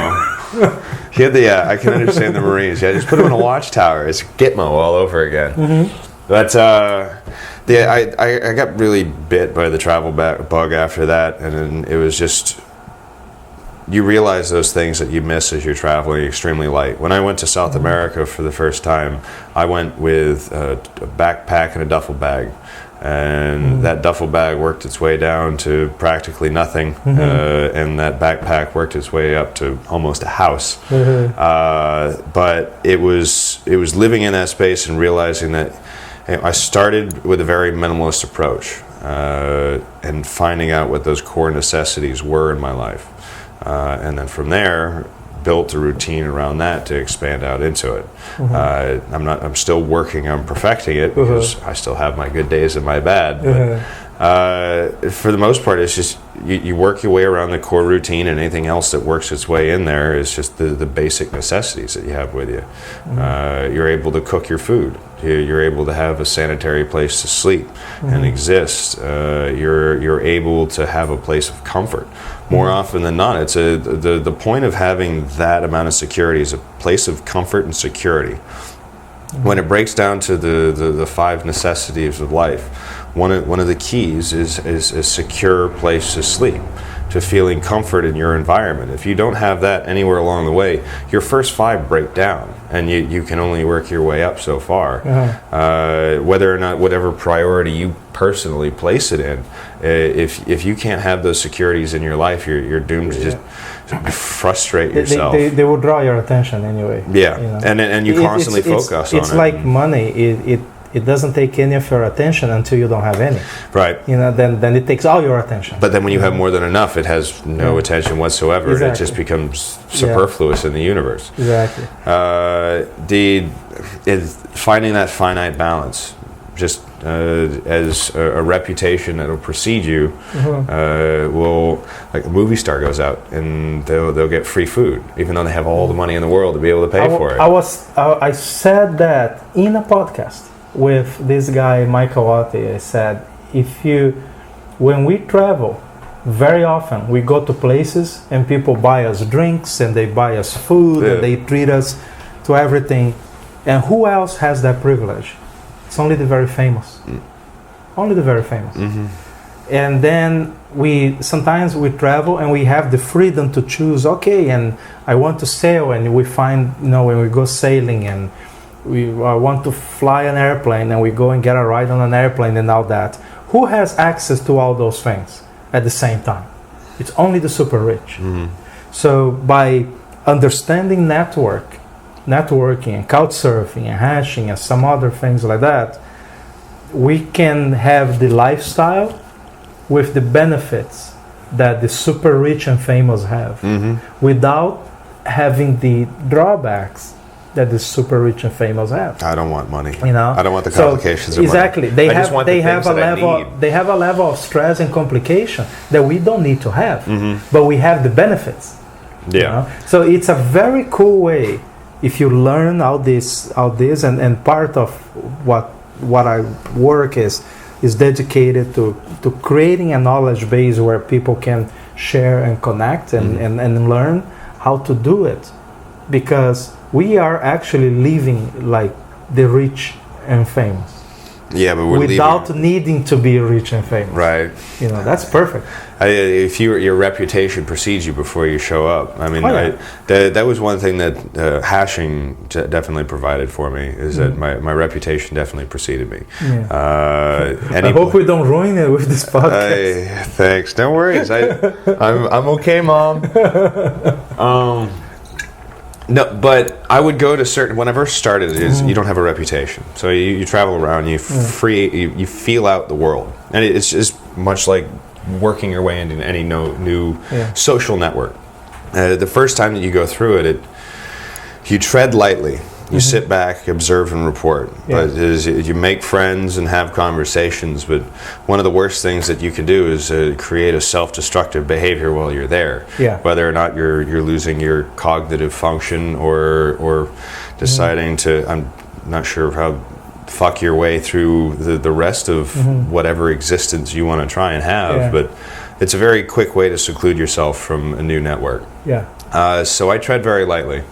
I can understand the Marines. Yeah, just put them in a watchtower. It's Gitmo all over again. But I got really bit by the travel bug after that, and then it was just, you realize those things that you miss as you're traveling extremely light. When I went to South America for the first time, I went with a backpack and a duffel bag. And that duffel bag worked its way down to practically nothing, and that backpack worked its way up to almost a house. But it was living in that space and realizing that I started with a very minimalist approach, and finding out what those core necessities were in my life, and then from there built a routine around that to expand out into it. I'm still working on perfecting it, because I still have my good days and my bad, but for the most part, it's just you work your way around the core routine, and anything else that works its way in there is just the basic necessities that you have with you. You're able to cook your food. You're able to have a sanitary place to sleep and exist. You're able to have a place of comfort. More often than not, it's the point of having that amount of security is a place of comfort and security. When it breaks down to the five necessities of life, one of the keys is a secure place to sleep, to feeling comfort in your environment. If you don't have that anywhere along the way, your first five break down, and you can only work your way up so far. Whether or not whatever priority you personally place it in, if you can't have those securities in your life, you're doomed to just frustrate yourself. They will draw your attention anyway. Yeah, you know? and you constantly focus on it. It's like money. It doesn't take any of your attention until you don't have any. Right. You know, then it takes all your attention. But then when you have more than enough, it has no attention whatsoever. Exactly. It just becomes superfluous in the universe. Exactly. Finding that finite balance, just as a reputation that will precede you, will, like a movie star goes out and they'll get free food, even though they have all the money in the world to be able to pay for it. I said that in a podcast with this guy Michael Otte. I said, when we travel, very often we go to places and people buy us drinks and they buy us food and they treat us to everything. And who else has that privilege? It's only the very famous. Only the very famous. And then sometimes we travel and we have the freedom to choose, okay, and I want to sail, and we find, when we go sailing and we want to fly an airplane and we go and get a ride on an airplane and all that. Who has access to all those things at the same time? It's only the super rich. So by understanding networking and couchsurfing and hashing and some other things like that, we can have the lifestyle with the benefits that the super rich and famous have, without having the drawbacks that the super rich and famous have. I don't want money. I don't want the complications of exactly. money. They have a level of stress and complication that we don't need to have, but we have the benefits. So it's a very cool way if you learn all this, and part of what I work is dedicated to creating a knowledge base where people can share and connect and learn how to do it, because we are actually living like the rich and famous. Yeah, but we're without needing to be rich and famous. Right. That's perfect. If your reputation precedes you before you show up. I mean, that was one thing that hashing definitely provided for me, is that my reputation definitely preceded me. I hope we don't ruin it with this podcast. Thanks. No worries. I'm okay, Mom. No, but I would go to when I first started, you don't have a reputation. So you travel around, you feel out the world. And it's just much like working your way into any new social network. The first time that you go through it, you tread lightly. You sit back, observe, and report. Yeah. But you make friends and have conversations. But one of the worst things that you can do is create a self-destructive behavior while you're there. Yeah. Whether or not you're losing your cognitive function or deciding to, I'm not sure how, fuck your way through the rest of whatever existence you want to try and have. Yeah. But it's a very quick way to seclude yourself from a new network. Yeah. So I tread very lightly.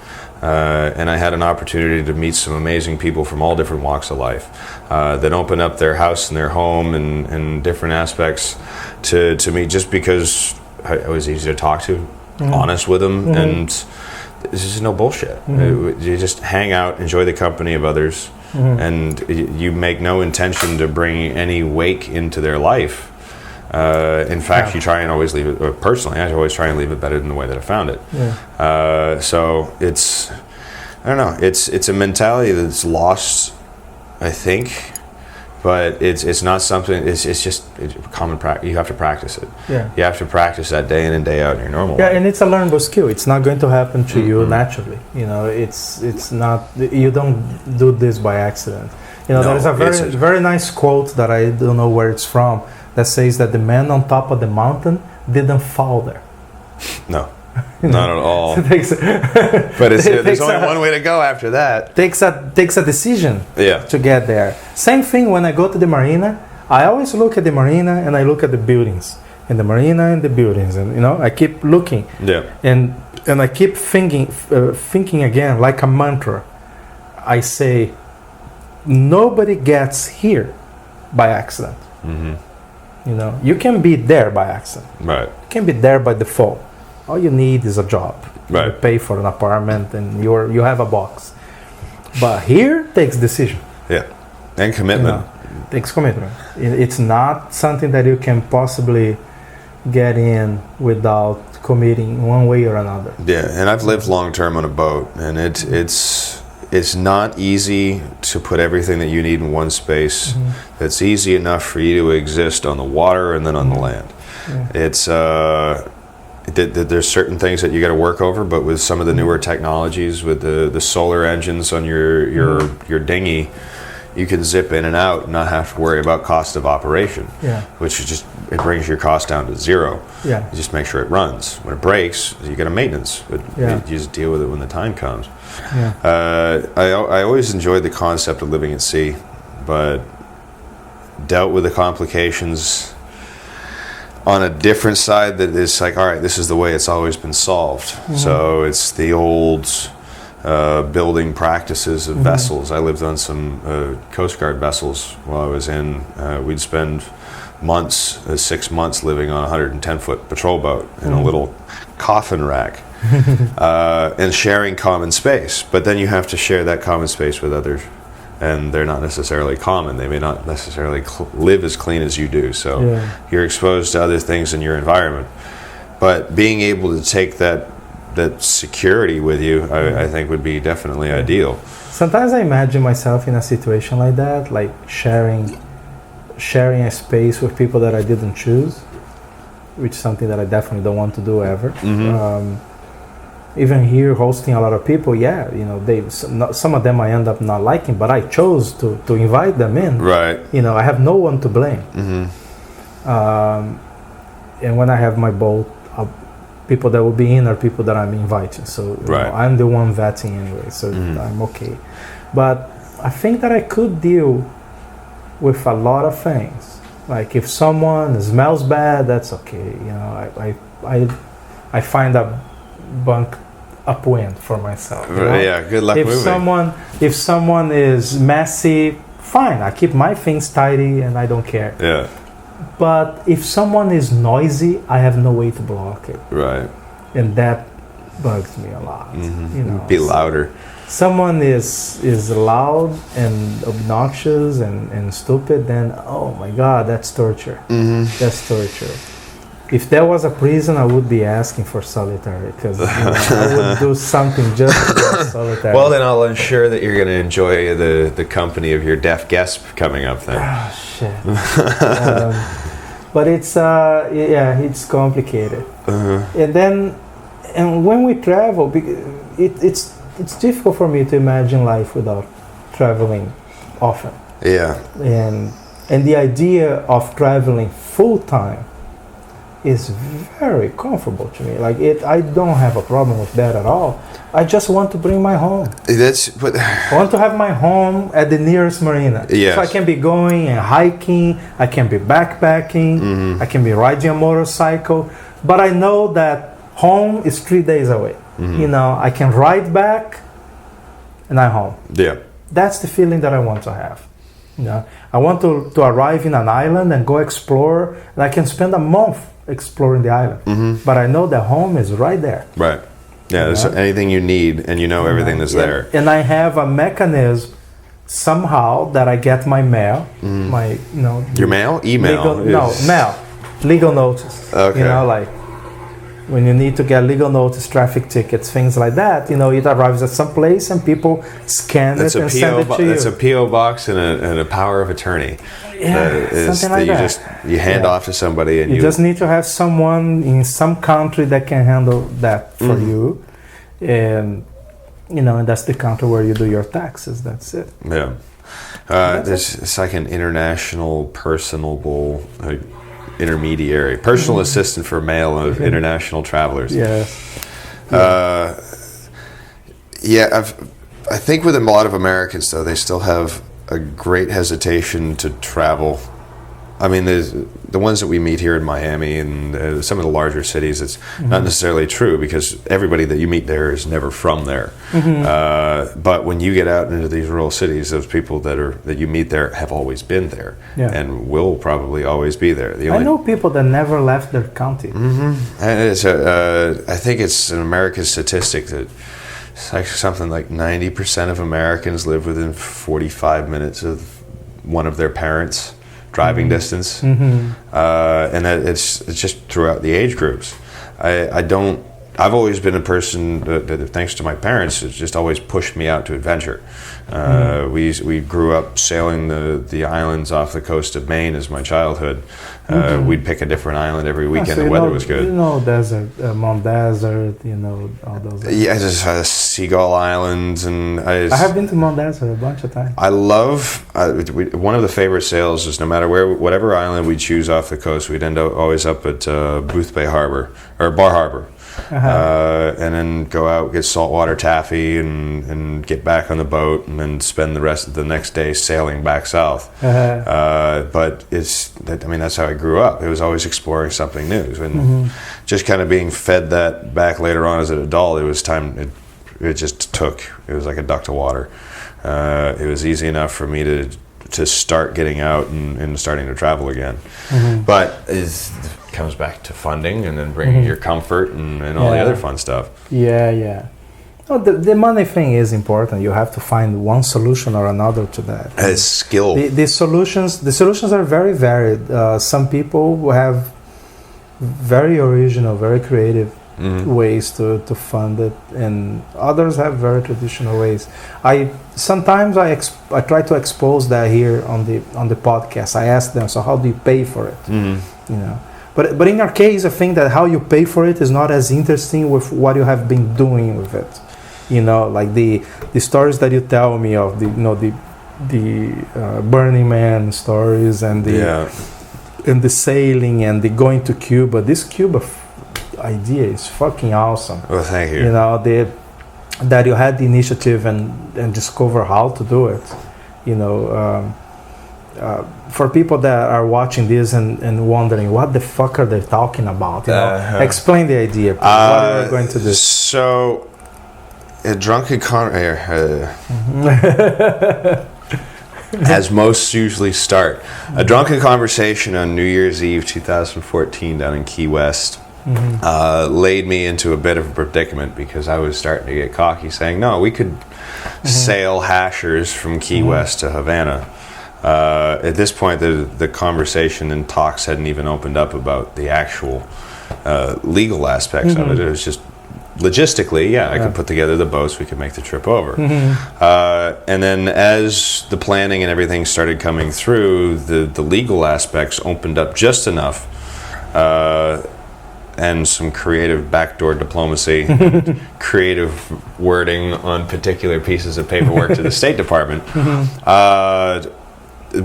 And I had an opportunity to meet some amazing people from all different walks of life that open up their house and their home and different aspects to me, just because I was easy to talk to, honest with them, and this is no bullshit. You just hang out, enjoy the company of others, and you make no intention to bring any wake into their life. In fact, you try and always leave it, personally, I always try and leave it better than the way that I found it. Yeah. So it's, I don't know, it's a mentality that's lost, I think, but it's not something, it's just common practice. You have to practice it. Yeah. You have to practice that day in and day out in your normal Yeah, life. and it's a learnable skill. It's not going to happen to you naturally. You know, it's not, you don't do this by accident. You know, No, there's a very nice quote that I don't know where it's from, that says that the man on top of the mountain didn't fall there. No, not at all. It takes, But there's only one way to go after that. takes a decision Yeah. to get there. Same thing when I go to the marina. I always look at the marina and I look at the buildings, and the marina and the buildings, and you know, I keep looking, Yeah. and I keep thinking again like a mantra. I say, nobody gets here by accident. You know, you can be there by accident. Right. You can be there by default. All you need is a job. Right. You pay for an apartment and you have a box. But here takes decision. Yeah. And You commitment. know, takes commitment. It's not something that you can possibly get in without committing one way or another. Yeah, and I've lived long term on a boat, and it's not easy to put everything that you need in one space. That's easy enough for you to exist on the water and then on the land. Yeah. It's there's certain things that you got to work over, but with some of the newer technologies, with the solar engines on your dinghy, you can zip in and out and not have to worry about cost of operation. Yeah. Which is just, it brings your cost down to zero. Yeah. You just make sure it runs. When it breaks, you get a maintenance, but Yeah. you just deal with it when the time comes. Yeah. I always enjoyed the concept of living at sea, but dealt with the complications on a different side that is like, all right, this is the way it's always been solved. So it's the old building practices of vessels. I lived on some Coast Guard vessels while I was in. We'd spend months, 6 months, living on a 110-foot patrol boat in a little coffin rack and sharing common space. But then you have to share that common space with others, and they're not necessarily common. They may not necessarily live as clean as you do. So you're exposed to other things in your environment. But being able to take that security with you, I think would be definitely ideal. Sometimes I imagine myself in a situation like that, like sharing a space with people that I didn't choose, which is something that I definitely don't want to do ever. Even here, hosting a lot of people, you know, some of them I end up not liking, but I chose to invite them in. Right. You know, I have no one to blame. And when I have my boat, people that will be in are people that I'm inviting. So you know, I'm the one vetting anyway, so I'm okay. But I think that I could deal with a lot of things. Like if someone smells bad, that's okay. You know, I find a bunk upwind for myself. You know? Yeah, good luck moving. If someone is messy, fine. I keep my things tidy and I don't care. Yeah. But if someone is noisy, I have no way to block it. Right. And that bugs me a lot. You know, be louder. Someone is loud and obnoxious and stupid, then oh my God, that's torture. That's torture. If there was a prison, I would be asking for solitary, because I would do something just to get solitary. Well, then I'll ensure that you're going to enjoy the company of your deaf guest coming up then. Oh, shit. But it's it's complicated. And when we travel, it's it's difficult for me to imagine life without traveling often. Yeah. And the idea of traveling full time is very comfortable to me. Like I don't have a problem with that at all. I just want to bring my home. I want to have my home at the nearest marina. Yes. So I can be going and hiking, I can be backpacking, I can be riding a motorcycle. But I know that home is 3 days away. You know, I can ride back and I'm home. Yeah. That's the feeling that I want to have. You know, I want to arrive in an island and go explore, and I can spend a month exploring the island. But I know that home is right there. Right. Yeah, there's anything you need, and you know everything that's there. And I have a mechanism somehow that I get my mail, my, you know... Your mail? Email? Mail. Legal notice. Okay. You know, like, when you need to get legal notice, traffic tickets, things like that, you know, it arrives at some place and people scan it and send it to you. It's a P.O. box and a power of attorney. Yeah, something like that. You hand off to somebody, and you just need to have someone in some country that can handle that for you, and you know, and that's the country where you do your taxes. That's it. Yeah, it's like an international personable personal assistant for mail of international travelers. Yeah. I think with a lot of Americans, though, they still have a great hesitation to travel. I mean, the ones that we meet here in Miami and some of the larger cities, it's not necessarily true, because everybody that you meet there is never from there. But when you get out into these rural cities, those people that you meet there have always been there and will probably always be there. I know people that never left their county. And I think it's an American statistic that it's like something like 90% of Americans live within 45 minutes of one of their parents' driving distance, and that it's just throughout the age groups. I've always been a person that, thanks to my parents, has just always pushed me out to adventure. We grew up sailing the islands off the coast of Maine as my childhood. We'd pick a different island every weekend. So the weather was good. You know, desert, Mount Desert, you know, all those. Yeah, just Seagull Islands, and I have been to Mount Desert a bunch of times. I love one of the favorite sails is no matter whatever island we choose off the coast, we'd end up always up at Booth Bay Harbor or Bar Harbor. And then go out, get saltwater taffy, and get back on the boat, and then spend the rest of the next day sailing back south. But that's how I grew up. It was always exploring something new, and just kind of being fed that back later on as an adult. It was time. It just took. It was like a duck to water. It was easy enough for me to start getting out and starting to travel again. But it comes back to funding, and then bringing your comfort and all the other fun stuff. Yeah. Oh, the money thing is important. You have to find one solution or another to that. As skill. The solutions are very varied. Some people have very original, very creative ways to fund it, and others have very traditional ways. Sometimes I try to expose that here on the podcast. I ask them, so how do you pay for it? You know, but in our case, I think that how you pay for it is not as interesting with what you have been doing with it. You know, like the stories that you tell me of the Burning Man stories and the sailing and the going to Cuba. This Cuba idea is fucking awesome. Well, thank you. You know, that you had the initiative and discover how to do it. You know, for people that are watching this and wondering what the fuck are they talking about, you know, explain the idea. What are we going to do? So, a drunken as most usually start, a drunken conversation on New Year's Eve 2014 down in Key West laid me into a bit of a predicament, because I was starting to get cocky, saying, no, we could sail hashers from Key West to Havana. At this point, the conversation and talks hadn't even opened up about the actual legal aspects of it. It was just logistically, I could put together the boats, we could make the trip over. And then as the planning and everything started coming through, the legal aspects opened up just enough and some creative backdoor diplomacy, creative wording on particular pieces of paperwork to the State Department,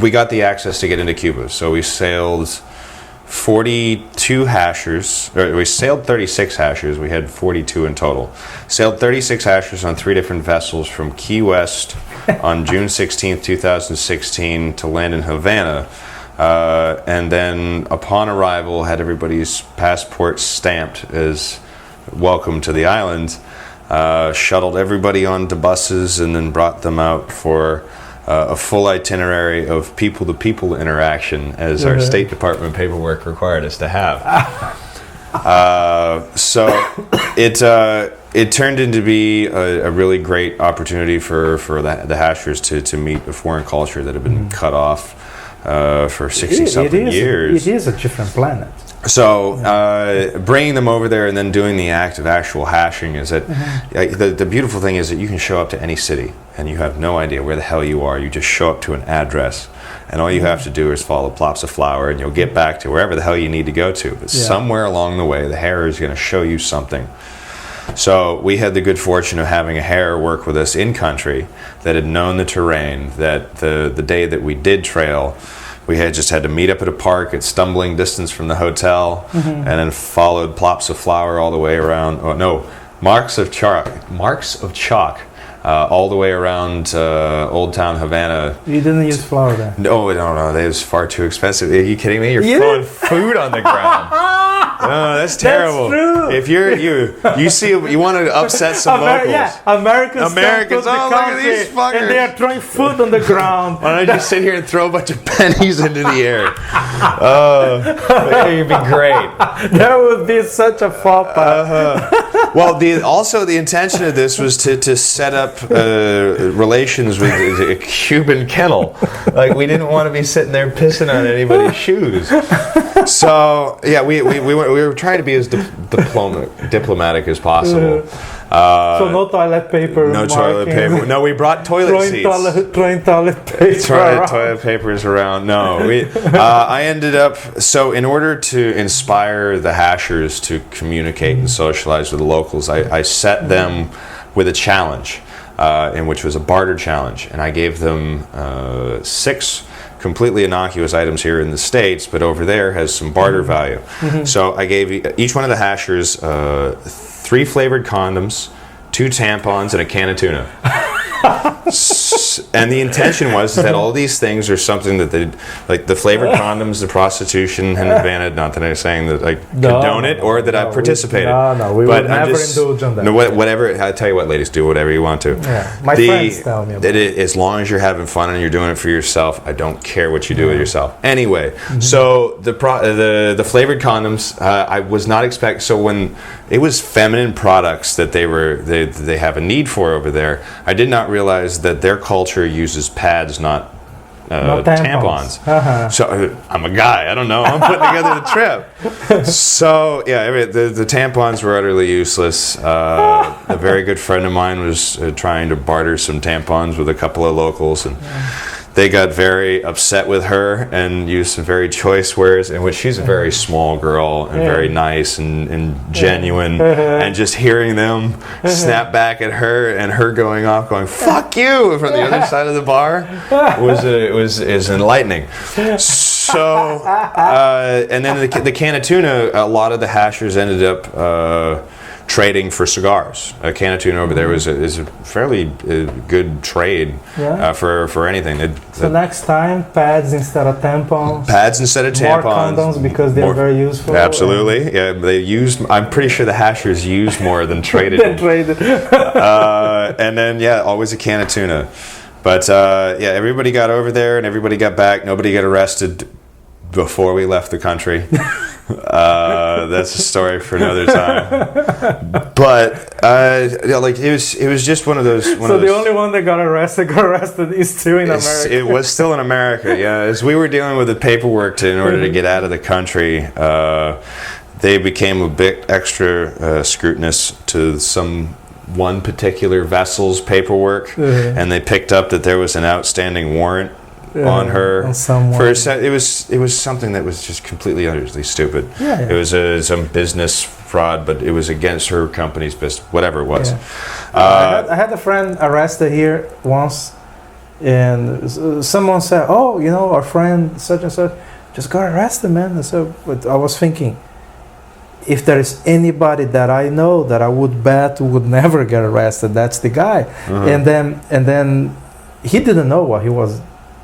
we got the access to get into Cuba. So we sailed 42 hashers, or we sailed 36 hashers. We had 42 in total. Sailed 36 hashers on 3 different vessels from Key West on June 16th, 2016 to land in Havana. And then upon arrival, had everybody's passport stamped as welcome to the island, shuttled everybody onto buses, and then brought them out for a full itinerary of people-to-people interaction, as our State Department paperwork required us to have. So it turned into be a really great opportunity for the hashers to meet a foreign culture that had been cut off for 60-something years. It is a different planet. So bringing them over there and then doing the act of actual hashing is that the beautiful thing is that you can show up to any city and you have no idea where the hell you are. You just show up to an address and all you have to do is follow plops of flour and you'll get back to wherever the hell you need to go to. But somewhere along the way, the hair is going to show you something. So we had the good fortune of having a hair work with us in country that had known the terrain, that the day that we did trail, we had to meet up at a park at stumbling distance from the hotel, and then followed plops of flour all the way around. Oh no, marks of chalk all the way around Old Town Havana. You didn't use flour there? No, that was far too expensive. Are you kidding me? You're throwing food on the ground. No, that's terrible. That's true. If you see, you want to upset some locals. Yeah, Americans come to the look at these country fuckers. and they are throwing food on the ground. Why don't you sit here and throw a bunch of pennies into the air? It'd be great. That would be such a faux pas. Well, the intention of this was to set up relations with a Cuban kennel. Like, we didn't want to be sitting there pissing on anybody's shoes. So yeah, we were trying to be as diplomatic as possible. So no toilet paper. No toilet paper. No, we brought toilet seats. Throwing toilet paper. Toilet papers around. No, I ended up. So in order to inspire the hashers to communicate and socialize with the locals, I set them with a challenge, in which was a barter challenge, and I gave them 6 completely innocuous items here in the States, but over there has some barter value. So I gave each one of the hashers 3 flavored condoms, 2 tampons, and a can of tuna. And the intention was that all these things are something that they, like the flavored condoms, the prostitution in Havana. Not that I'm saying that I condone it or that I participated. We would never indulge on that. No, whatever. I tell you what, ladies, do whatever you want to. Yeah, my friends tell me about it. As long as you're having fun and you're doing it for yourself, I don't care what you do with yourself. Anyway, so the flavored condoms, I was not expecting. So when it was feminine products that they have a need for over there, I did not realize that their culture uses pads, not tampons. So I'm a guy. I don't know. I'm putting together the trip. So yeah, the tampons were utterly useless. A very good friend of mine was trying to barter some tampons with a couple of locals, and they got very upset with her and used some very choice words, in which she's a very small girl and very nice and genuine, and just hearing them snap back at her and her going off going "fuck you" from the other side of the bar is enlightening. So and then the can of tuna, a lot of the hashers ended up trading for cigars. A can of tuna over there is a fairly good trade for anything. So next time, pads instead of tampons. Pads instead of tampons. More condoms because they're very useful. Absolutely. Yeah, they use. I'm pretty sure the hashers use more than traded. And then always a can of tuna. But everybody got over there and everybody got back. Nobody got arrested before we left the country. That's a story for another time. But it was just one of those. The only one that got arrested is still in America. It was still in America. Yeah, as we were dealing with the paperwork in order to get out of the country, they became a bit extra scrutinous to one particular vessel's paperwork, and they picked up that there was an outstanding warrant on her. On someone. It was something that was just completely utterly stupid. Yeah. It was some business fraud, but it was against her company's business, whatever it was. Yeah. I had a friend arrested here once, and someone said, "Oh, you know, our friend such and such just got arrested, man." And so, but I was thinking, if there is anybody that I know that I would bet would never get arrested, that's the guy. And then he didn't know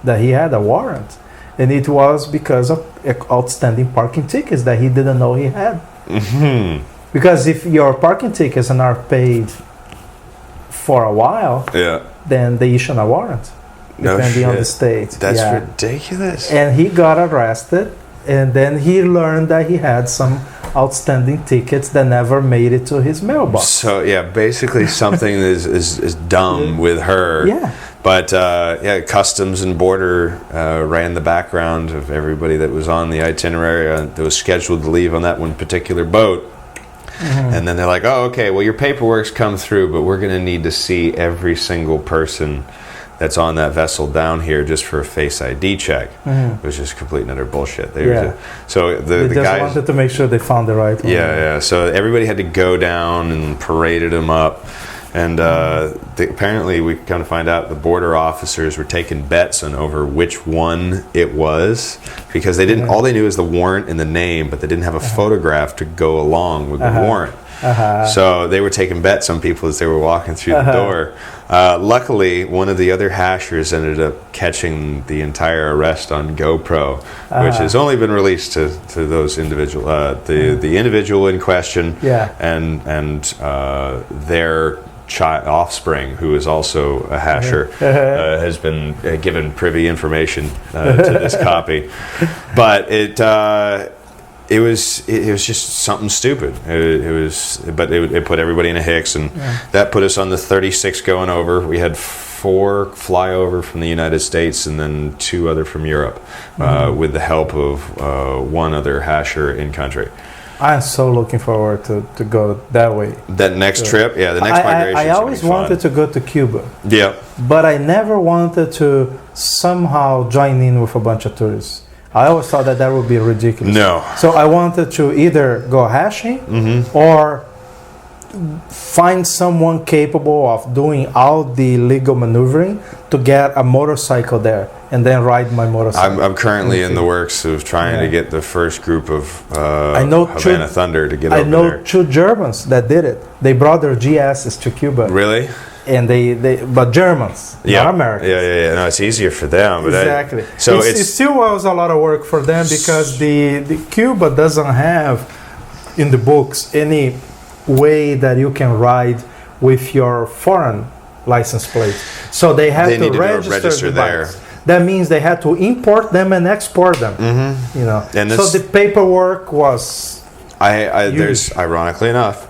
that he had a warrant, and it was because of outstanding parking tickets that he didn't know he had. Because if your parking tickets are not paid for a while, then they issue a warrant, depending on the state. That's ridiculous. And he got arrested, and then he learned that he had some outstanding tickets that never made it to his mailbox. So yeah, basically something is dumb with her. Yeah. But Customs and Border ran the background of everybody that was on the itinerary that was scheduled to leave on that one particular boat. And then they're like, "Oh, okay, well your paperwork's come through, but we're going to need to see every single person that's on that vessel down here just for a face ID check," which is complete and utter bullshit. So the just guys wanted to make sure they found the right one. Yeah. So everybody had to go down and paraded them up. And apparently, we come to find out the border officers were taking bets on over which one it was, because they didn't. All they knew is the warrant and the name, but they didn't have a photograph to go along with the warrant. So they were taking bets on people as they were walking through the door. Luckily, one of the other hashers ended up catching the entire arrest on GoPro, which has only been released to those individual, the individual in question, and their offspring, who is also a hasher, has been given privy information to this copy. But it was just something stupid. It put everybody in a hicks, and that put us on the 36 going over. We had 4 fly over from the United States and then 2 other from Europe, with the help of 1 other hasher in country. I'm so looking forward to go that way. That next trip, the next migration. I always wanted to go to Cuba. Yeah. But I never wanted to somehow join in with a bunch of tourists. I always thought that would be ridiculous. No. So I wanted to either go hashing or find someone capable of doing all the legal maneuvering to get a motorcycle there and then ride my motorcycle. I'm currently in the works of trying to get the first group of Havana Thunder to get over there. I know 2 Germans that did it. They brought their GSs to Cuba. Really? And but Germans, not Americans. Yeah. No, it's easier for them. But exactly. It still was a lot of work for them, because the Cuba doesn't have in the books any way that you can ride with your foreign license plate. So they had to register the there. bikes. That means they had to import them and export them. You know. And so the paperwork was. There's, ironically enough,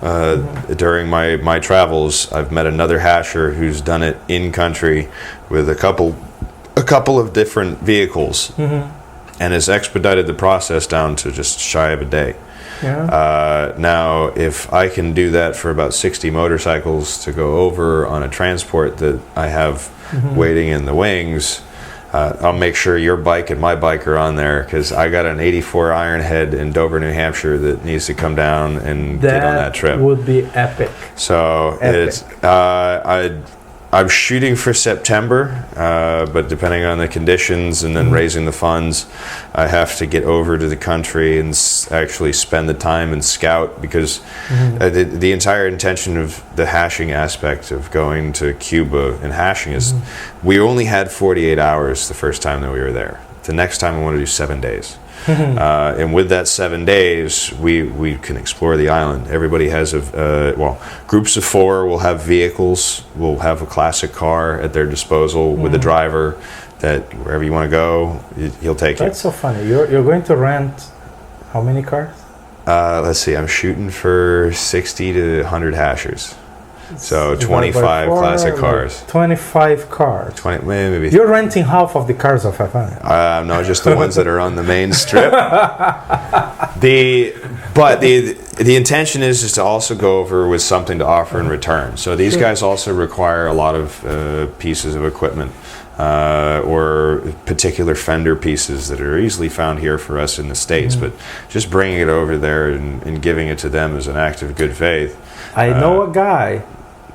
during my travels, I've met another hasher who's done it in country with a couple of different vehicles, and has expedited the process down to just shy of a day. Now, if I can do that for about 60 motorcycles to go over on a transport that I have waiting in the wings, I'll make sure your bike and my bike are on there, because I got an 84 Ironhead in Dover, New Hampshire that needs to come down and get on that trip. That would be epic. So I'm shooting for September, but depending on the conditions and then raising the funds, I have to get over to the country and actually spend the time and scout, because the entire intention of the hashing aspect of going to Cuba and hashing is we only had 48 hours the first time that we were there. The next time I want to do 7 days. And with that 7 days, we can explore the island. Everybody has groups of 4 will have vehicles. Will have a classic car at their disposal with a driver that wherever you want to go, he'll take you. That's so funny. You're going to rent how many cars? Let's see. I'm shooting for 60 to 100 hashers. So 25 classic cars. 25 cars. 20, maybe. You're renting half of the cars of Havana. No, just the ones that are on the main strip. But the intention is to also go over with something to offer in return. So these guys also require a lot of pieces of equipment or particular fender pieces that are easily found here for us in the States. But just bringing it over there and giving it to them is an act of good faith. I know a guy.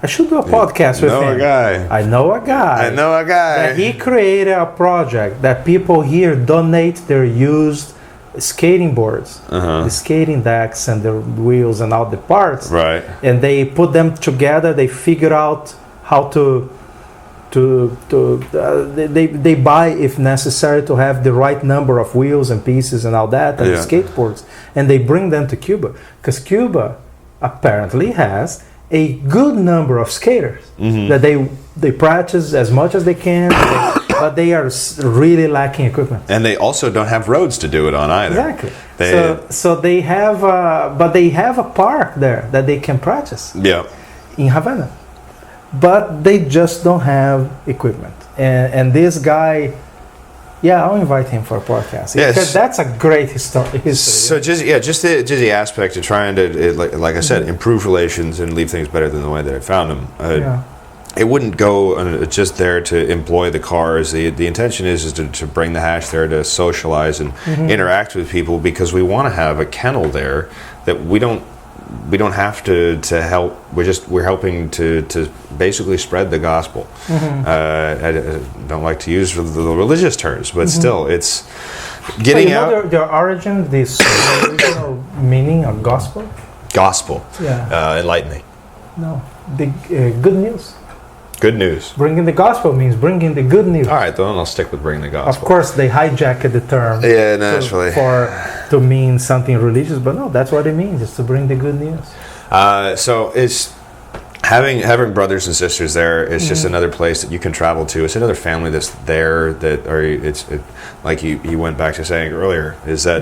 I should do a podcast with him. I know a guy. That he created a project that people here donate their used skating boards, the skating decks and the wheels and all the parts. Right. And they put them together. They figure out how they buy, if necessary, to have the right number of wheels and pieces and all that, and the skateboards. And they bring them to Cuba. Because Cuba apparently has a good number of skaters that they practice as much as they can, but they are really lacking equipment. And they also don't have roads to do it on either. Exactly. So they have, but they have a park there that they can practice. Yeah. In Havana, but they just don't have equipment. And this guy. Yeah, I'll invite him for a podcast. Yes. Because that's a great history. So just the aspect of trying to, like I said, improve relations and leave things better than the way that I found them. It wouldn't go just there to employ the cars. The intention is to bring the hash there to socialize and interact with people, because we want to have a kennel there that we don't have to help. We're helping to basically spread the gospel. I don't like to use the religious terms, but still, it's getting out. The origin, this original meaning of gospel. Gospel. Yeah. Enlighten me. No, the good news. Good news. Bringing the gospel means bringing the good news. All right, then I'll stick with bringing the gospel. Of course, they hijacked the term. Yeah, naturally. To mean something religious, but no, that's what it means. It's to bring the good news. So it's having brothers and sisters there. It's just another place that you can travel to. It's another family that's there. Like you went back to saying earlier, is that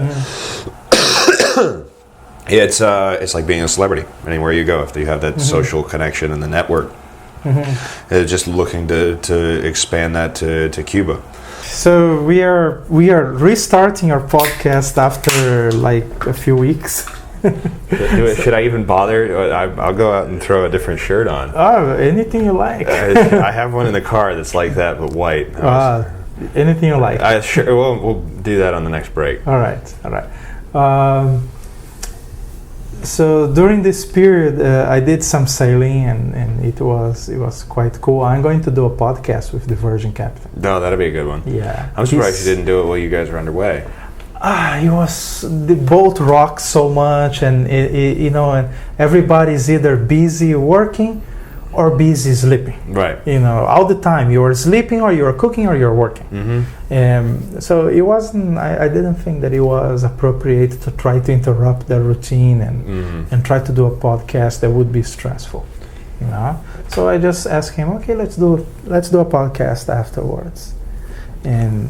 it's like being a celebrity anywhere you go. If you have that social connection and the network. Just looking to expand that to Cuba. So we are restarting our podcast after like a few weeks. Should I even bother? I'll go out and throw a different shirt on. Oh, anything you like. I have one in the car that's like that, but white. Anything you like. Sure. We'll do that on the next break. All right. So during this period, I did some sailing, and it was quite cool. I'm going to do a podcast with the Virgin Captain. No, that'll be a good one. Yeah. I'm surprised you didn't do it while you guys were underway. The boat rocks so much, and and everybody's either busy working or busy sleeping. Right. All the time you're sleeping or you're cooking or you're working. So it wasn't. I didn't think that it was appropriate to try to interrupt the routine and try to do a podcast that would be stressful. So I just asked him, okay, let's do a podcast afterwards, and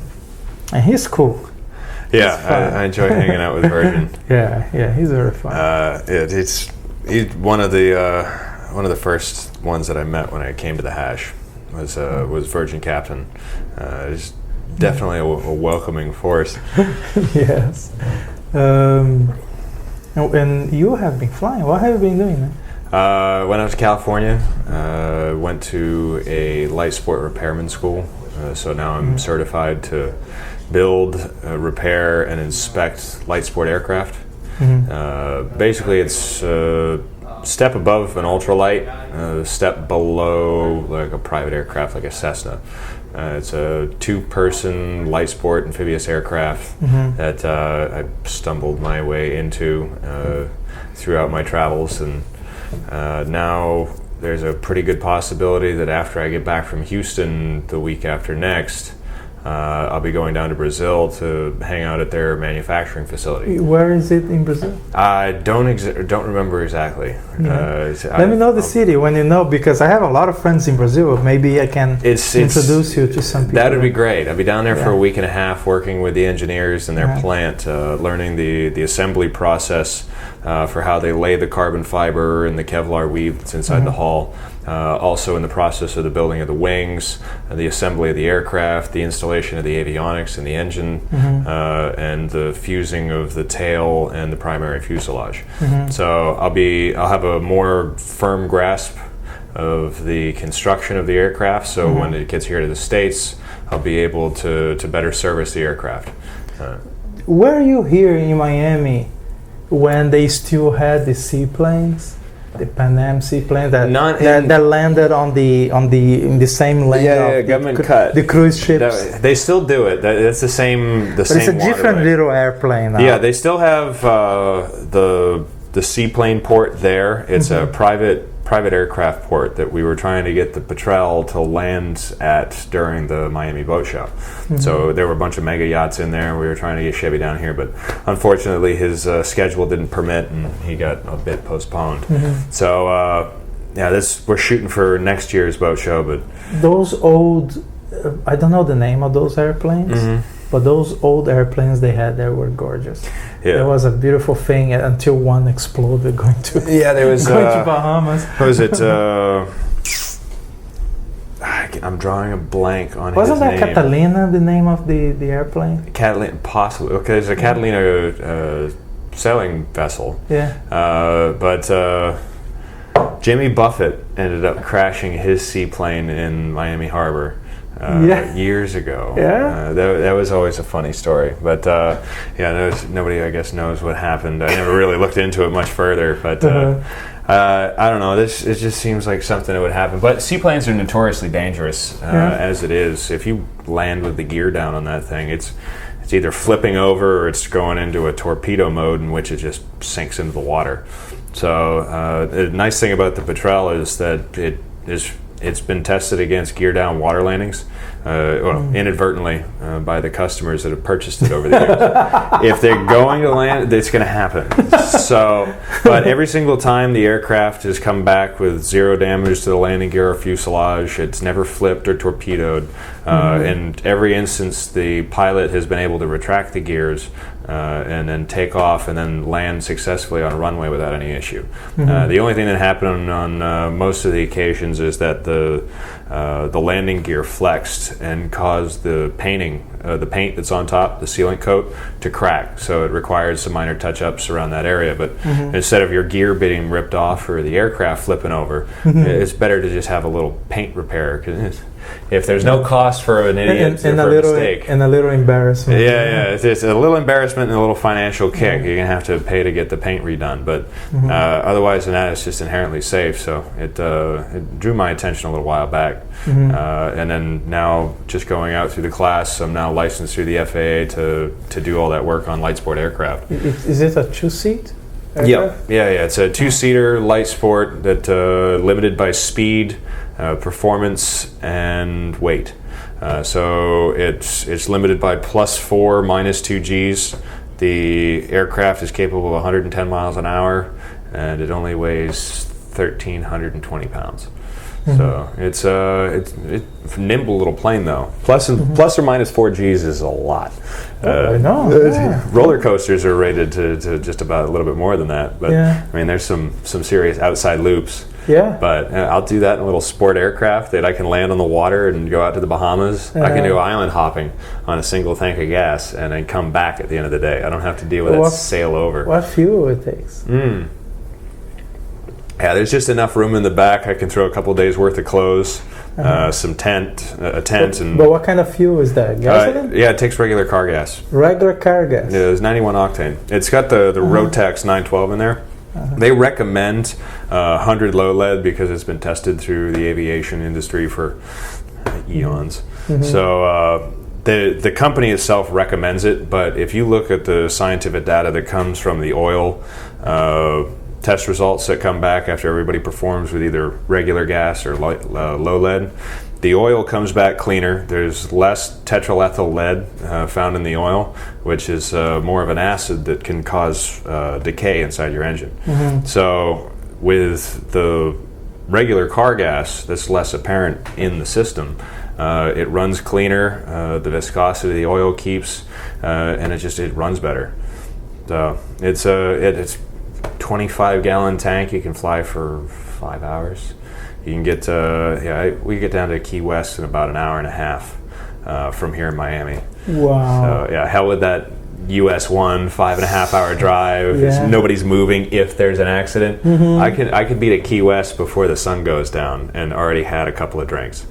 he's cool. Yeah, I enjoy hanging out with Virgin. Yeah, he's very fun. He's one of the first ones that I met when I came to the Hash was Virgin Captain. He's definitely a welcoming force. Yes. And you have been flying. What have you been doing, man? Went out to California. Went to a light sport repairman school. So now I'm certified to build, repair, and inspect light sport aircraft. Basically, it's a step above an ultralight, a step below like a private aircraft like a Cessna. It's a two-person light sport amphibious aircraft that I stumbled my way into throughout my travels, and now there's a pretty good possibility that after I get back from Houston the week after next, I'll be going down to Brazil to hang out at their manufacturing facility. Where is it in Brazil? I don't remember exactly. Let me know the city when you know, because I have a lot of friends in Brazil. Maybe I can introduce you to some people. That would be great. I'll be down there for a week and a half working with the engineers in their plant, learning the assembly process, for how they lay the carbon fiber and the Kevlar weave that's inside the hull. Also in the process of the building of the wings, the assembly of the aircraft, the installation of the avionics and the engine, and the fusing of the tail and the primary fuselage. So I'll have a more firm grasp of the construction of the aircraft, so when it gets here to the States, I'll be able to better service the aircraft. Were you here in Miami when they still had the seaplanes, the Pan Am seaplanes that landed in the same lane of government cut the cruise ships? They still do it. It's the same. But it's a different little airplane now. Yeah, they still have the seaplane port there. It's a private aircraft port that we were trying to get the Petrel to land at during the Miami Boat Show. So there were a bunch of mega yachts in there. We were trying to get Chevy down here, but unfortunately his schedule didn't permit, and he got a bit postponed. So we're shooting for next year's boat show. But those old, I don't know the name of those airplanes. But those old airplanes they had there were gorgeous. Yeah. It was a beautiful thing until one exploded going to Bahamas. What was it? I'm drawing a blank on Wasn't his name. that Catalina, the name of the airplane? Catalina, possibly. Okay, there's a Catalina sailing vessel. Yeah. But Jimmy Buffett ended up crashing his seaplane in Miami Harbor. Years ago. That was always a funny story. But nobody, I guess, knows what happened. I never really looked into it much further. But I don't know. It just seems like something that would happen. But seaplanes are notoriously dangerous as it is. If you land with the gear down on that thing, it's either flipping over or it's going into a torpedo mode in which it just sinks into the water. So the nice thing about the Petrel is that it's been tested against gear down water landings, inadvertently by the customers that have purchased it over the years. If they're going to land, it's going to happen. So, but every single time the aircraft has come back with zero damage to the landing gear or fuselage, it's never flipped or torpedoed. In every instance, the pilot has been able to retract the gears and then take off and then land successfully on a runway without any issue. The only thing that happened on most of the occasions is that the landing gear flexed and caused the paint that's on top, the sealant coat, to crack. So it required some minor touch-ups around that area. But instead of your gear being ripped off or the aircraft flipping over, it's better to just have a little paint repair. Because if there's no cost for an idiot and for a mistake, and a little embarrassment. It's a little embarrassment and a little financial kick. You're gonna have to pay to get the paint redone, but otherwise than that, it's just inherently safe. So it drew my attention a little while back, and then now just going out through the class, I'm now licensed through the FAA to do all that work on light sport aircraft. Is it a 2-seat? Yeah. It's a 2-seater light sport that limited by speed, performance, and weight. So it's limited by +4, -2 Gs. The aircraft is capable of 110 miles an hour, and it only weighs 1,320 pounds. So it's a nimble little plane, though. Plus or -4 Gs is a lot. I know. Roller coasters are rated to just about a little bit more than that. But I mean, there's some serious outside loops. Yeah. But I'll do that in a little sport aircraft that I can land on the water and go out to the Bahamas. I can do island hopping on a single tank of gas and then come back at the end of the day. I don't have to deal with that sail over. What fuel it takes? Yeah, there's just enough room in the back. I can throw a couple days worth of clothes, some a tent, and. But what kind of fuel is that? Gasoline? Yeah, it takes regular car gas. Regular car gas. Yeah, it's 91 octane. It's got the Rotax 912 in there. They recommend 100 low lead because it's been tested through the aviation industry for eons. So the company itself recommends it, but if you look at the scientific data that comes from the oil test results that come back after everybody performs with either regular gas or low lead, the oil comes back cleaner. There's less tetraethyl lead found in the oil, which is more of an acid that can cause decay inside your engine. So with the regular car gas that's less apparent in the system, it runs cleaner, the viscosity of the oil keeps, and it runs better. So it's 25-gallon tank. You can fly for 5 hours. You can get we get down to Key West in about an hour and a half from here in Miami. Wow. So hell with that US 1 5.5 hour drive. Nobody's moving if there's an accident. I could be to Key West before the sun goes down and already had a couple of drinks.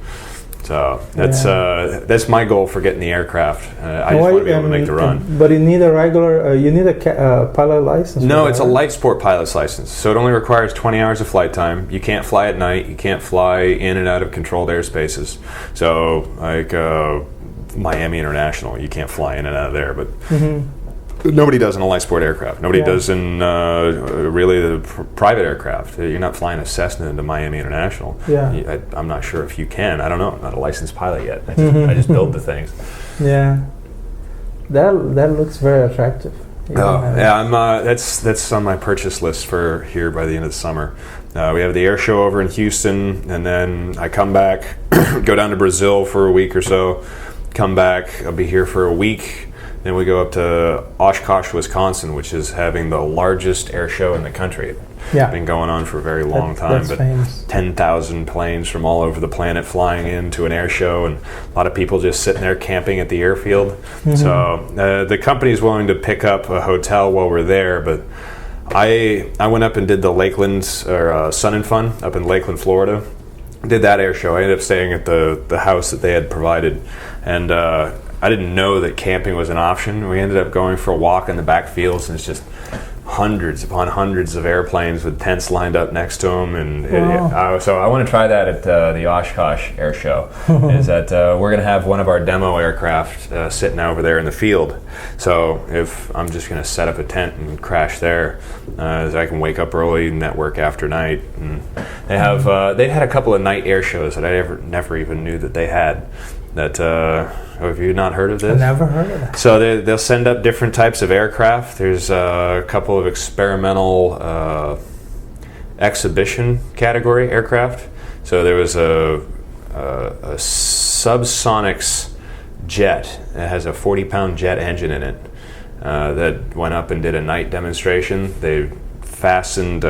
So that's my goal for getting the aircraft. I just want to be able to make the run. But you need a regular, you need a pilot license? No, it's a light sport pilot's license. So it only requires 20 hours of flight time. You can't fly at night. You can't fly in and out of controlled airspaces. So like Miami International, you can't fly in and out of there. But nobody does in a light sport aircraft. Nobody does in really the private aircraft. You're not flying a Cessna into Miami International. I'm not sure if you can. I don't know. I'm not a licensed pilot yet. I just build the things. Yeah, that looks very attractive. I'm that's on my purchase list for here by the end of the summer. We have the air show over in Houston, and then I come back, go down to Brazil for a week or so, come back. I'll be here for a week. Then we go up to Oshkosh, Wisconsin, which is having the largest air show in the country. It's been going on for a very long time, but famous. 10,000 planes from all over the planet flying into an air show, and a lot of people just sitting there camping at the airfield. So the company is willing to pick up a hotel while we're there, but I went up and did the Lakeland or Sun and Fun up in Lakeland, Florida. Did that air show. I ended up staying at the house that they had provided, and I didn't know that camping was an option. We ended up going for a walk in the back fields, and it's just hundreds upon hundreds of airplanes with tents lined up next to them. And so I want to try that at the Oshkosh Air Show. Is that we're going to have one of our demo aircraft sitting over there in the field. So if I'm just going to set up a tent and crash there, so I can wake up early, network after night. And they have they've had a couple of night air shows that I never even knew that they had. That have you not heard of this? I never heard of that. So they'll send up different types of aircraft. There's a couple of experimental exhibition category aircraft. So there was a subsonics jet. It has a 40-pound jet engine in it that went up and did a night demonstration. They fastened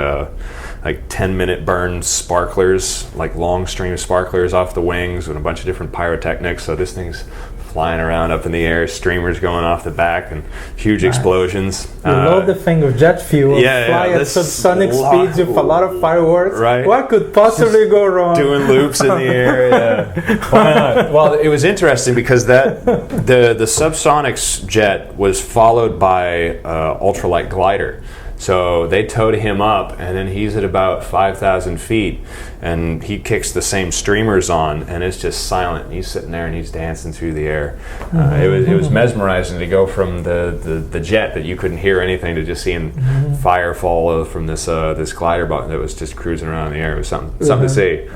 like 10-minute burn sparklers, like long stream sparklers off the wings and a bunch of different pyrotechnics. So this thing's flying around up in the air, streamers going off the back, and huge explosions. You load the thing with jet fuel, fly at subsonic speeds with a lot of fireworks. Right. What could possibly go wrong? Doing loops in the air. Why not? Well, it was interesting because the subsonics jet was followed by ultralight glider. So they towed him up, and then he's at about 5,000 feet, and he kicks the same streamers on, and it's just silent. And he's sitting there, and he's dancing through the air. It was mesmerizing to go from the jet that you couldn't hear anything to just seeing fire fall from this glider button that was just cruising around in the air. It was something to see.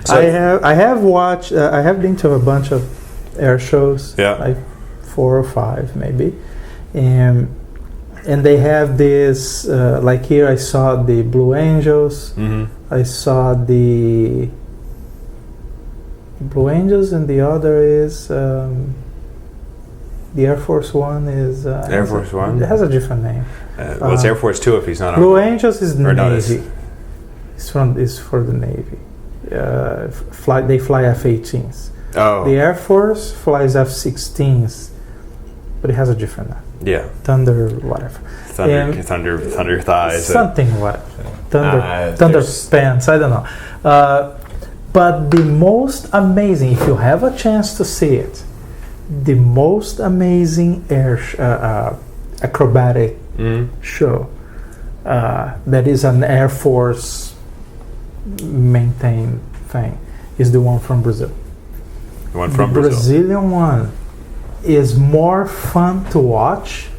So I have watched. I have been to a bunch of air shows. Like 4 or 5 maybe, and they have this, like here I saw the Blue Angels, I saw the Blue Angels, and the other is the Air Force One is... Air Force One? It has a different name. Well, it's Air Force Two if he's not on. Blue Angels is or Navy. It's for the Navy. They fly F-18s. Oh. The Air Force flies F-16s, but it has a different name. Yeah. Thunder, whatever. Thunder thighs. Something, whatever. Thunder pants, I don't know. But the most amazing, if you have a chance to see it, the most amazing acrobatic show that is an Air Force maintained thing is the one from Brazil. The one from the Brazil. Brazilian one is more fun to watch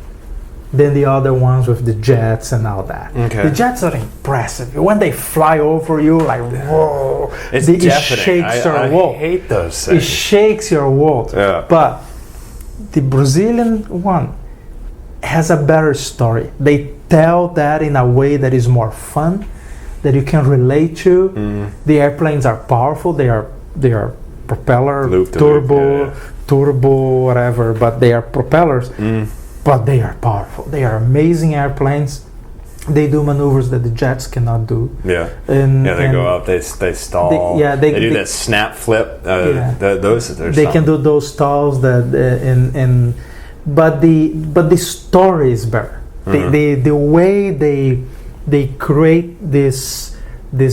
than the other ones with the jets and all that. Okay. The jets are impressive. When they fly over you, like, whoa. It shakes your world. I hate those things. It shakes your world. Yeah. But the Brazilian one has a better story. They tell that in a way that is more fun, that you can relate to. The airplanes are powerful. They are propeller, turbo, whatever, but they are propellers. but they are powerful. They are amazing airplanes. They do maneuvers that the jets cannot do. Yeah. And, They and go up. They stall. They do that snap flip. Those. They can do those stalls that but the story is better. Mm-hmm. The way they create this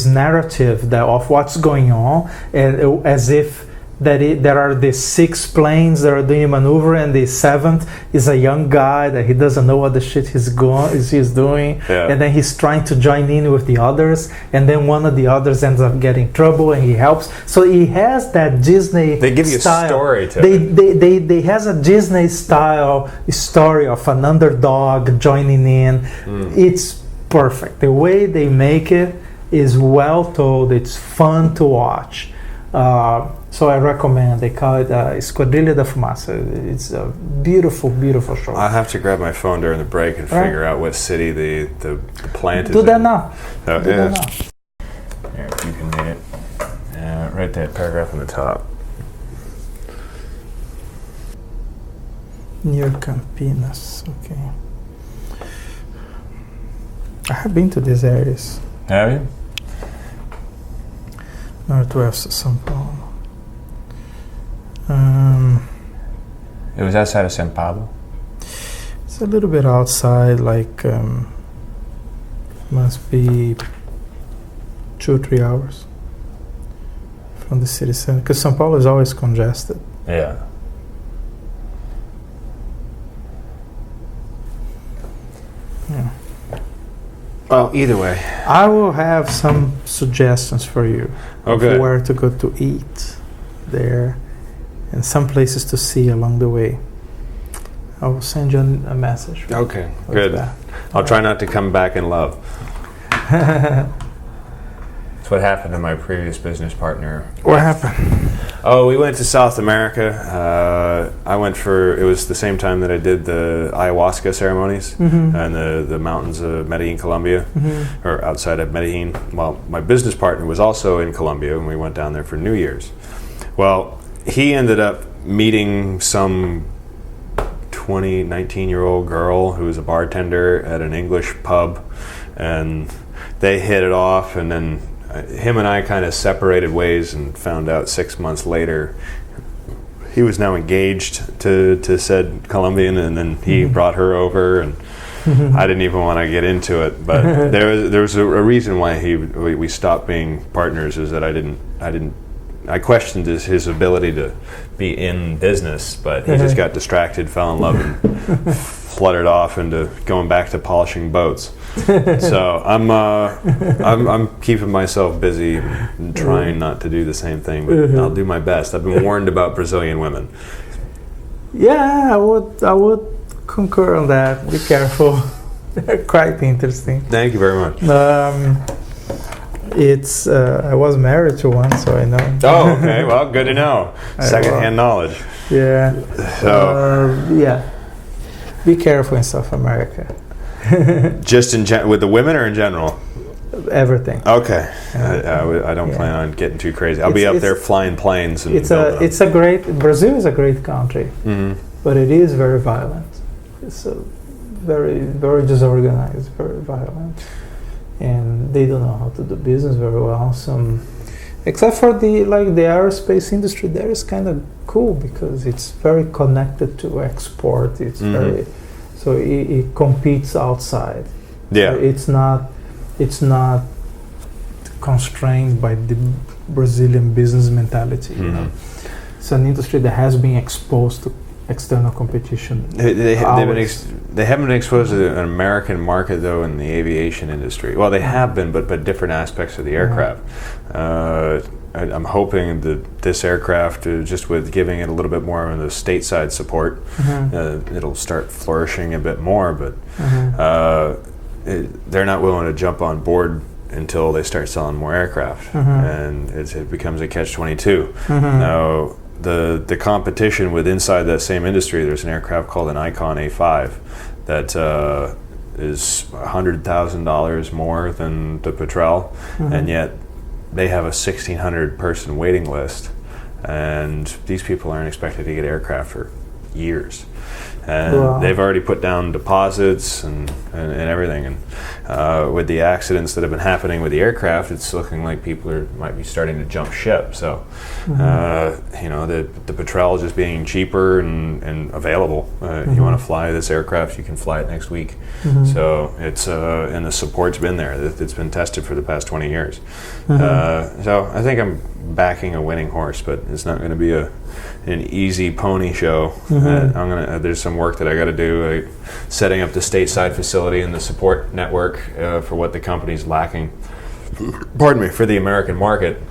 narrative of what's going on, and as if there are these 6 planes that are doing a maneuver, and the 7th is a young guy that he doesn't know what the shit he's doing, and then he's trying to join in with the others, and then one of the others ends up getting in trouble, and he helps. So he has that Disney. They give you style. A story to it. They has a Disney style story of an underdog joining in. It's perfect. The way they make it is well told. It's fun to watch. So I recommend. They call it Esquadrilha da Fumaça. It's a beautiful, beautiful show. I'll have to grab my phone during the break and figure out what city the plant is Do that in. now. Oh, Do that now. Here, if you can read it. Right that paragraph on the top. Near Campinas. Okay. I have been to these areas. Have you? Northwest São Paulo. It was outside of São Paulo. It's a little bit outside, like must be 2-3 hours from the city center, because São Paulo is always congested. Yeah. Yeah. Well, either way. I will have some suggestions for you Okay. of where to go to eat there, and some places to see along the way. I will send you a message. Okay, with good. that. I'll try not to come back in love. That's what happened to my previous business partner. What happened? Oh, we went to South America. It was the same time that I did the ayahuasca ceremonies and the mountains of Medellin, Colombia, or outside of Medellin. Well, my business partner was also in Colombia, and we went down there for New Year's. Well, he ended up meeting some 19-year-old girl who was a bartender at an English pub, and they hit it off, and then him and I kind of separated ways, and found out 6 months later he was now engaged to said Colombian, and then he brought her over, and I didn't even want to get into it, but there was a reason why we stopped being partners, is that I questioned his ability to be in business, but he just got distracted, fell in love, and fluttered off into going back to polishing boats. So I'm keeping myself busy and trying not to do the same thing, but I'll do my best. I've been warned about Brazilian women. Yeah, I would concur on that. Be careful. They're quite interesting. Thank you very much. I was married to one, so I know. Oh, okay. Well, good to know. Secondhand knowledge. Yeah. So, yeah. Be careful in South America. just with the women, or in general? Everything. Okay. I don't plan on getting too crazy. I'll be up there flying planes. And Brazil is a great country, but it is very violent. It's very, very disorganized, very violent. And they don't know how to do business very well. Except for the aerospace industry, there is kind of cool, because it's very connected to export. It's so it competes outside. Yeah, so it's not constrained by the Brazilian business mentality. You know? It's an industry that has been exposed to external competition. They haven't been exposed to an American market, though, in the aviation industry. Well, they have been, but different aspects of the aircraft. I'm hoping that this aircraft, just with giving it a little bit more of the stateside support, it'll start flourishing a bit more. But they're not willing to jump on board until they start selling more aircraft, and it becomes a catch-22. Now, the competition with inside that same industry, there's an aircraft called an Icon A5 that is $100,000 more than the Petrel, and yet they have a 1,600 person waiting list, and these people aren't expected to get aircraft for years. And they've already put down deposits and everything. And with the accidents that have been happening with the aircraft, it's looking like people might be starting to jump ship. So, the petrol just being cheaper and available. You want to fly this aircraft, you can fly it next week. So it's and the support's been there. It's been tested for the past 20 years. So I think I'm backing a winning horse, but it's not going to be an easy pony show. There's some work that I got to do, setting up the stateside facility and the support network for what the company's lacking. Pardon me, for the American market.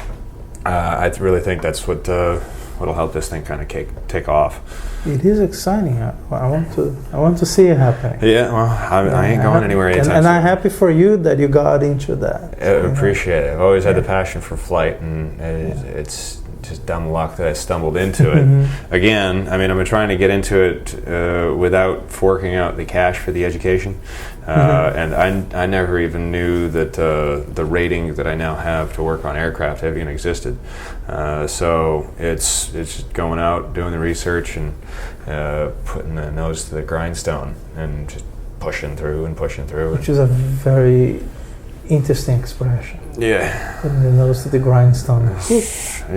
I really think that's what'll help this thing kind of take off. It is exciting. I want to see it happening. Yeah, well, I ain't going anywhere anytime soon. And I'm happy for you that you got into that. I appreciate it. I've always had the passion for flight, and it's just dumb luck that I stumbled into it. Again, I mean, I've been trying to get into it without forking out the cash for the education. And I never even knew that the rating that I now have to work on aircraft even existed. So it's just going out, doing the research, and putting the nose to the grindstone, and just pushing through. Which is a very interesting expression. Yeah. Putting the nose to the grindstone. You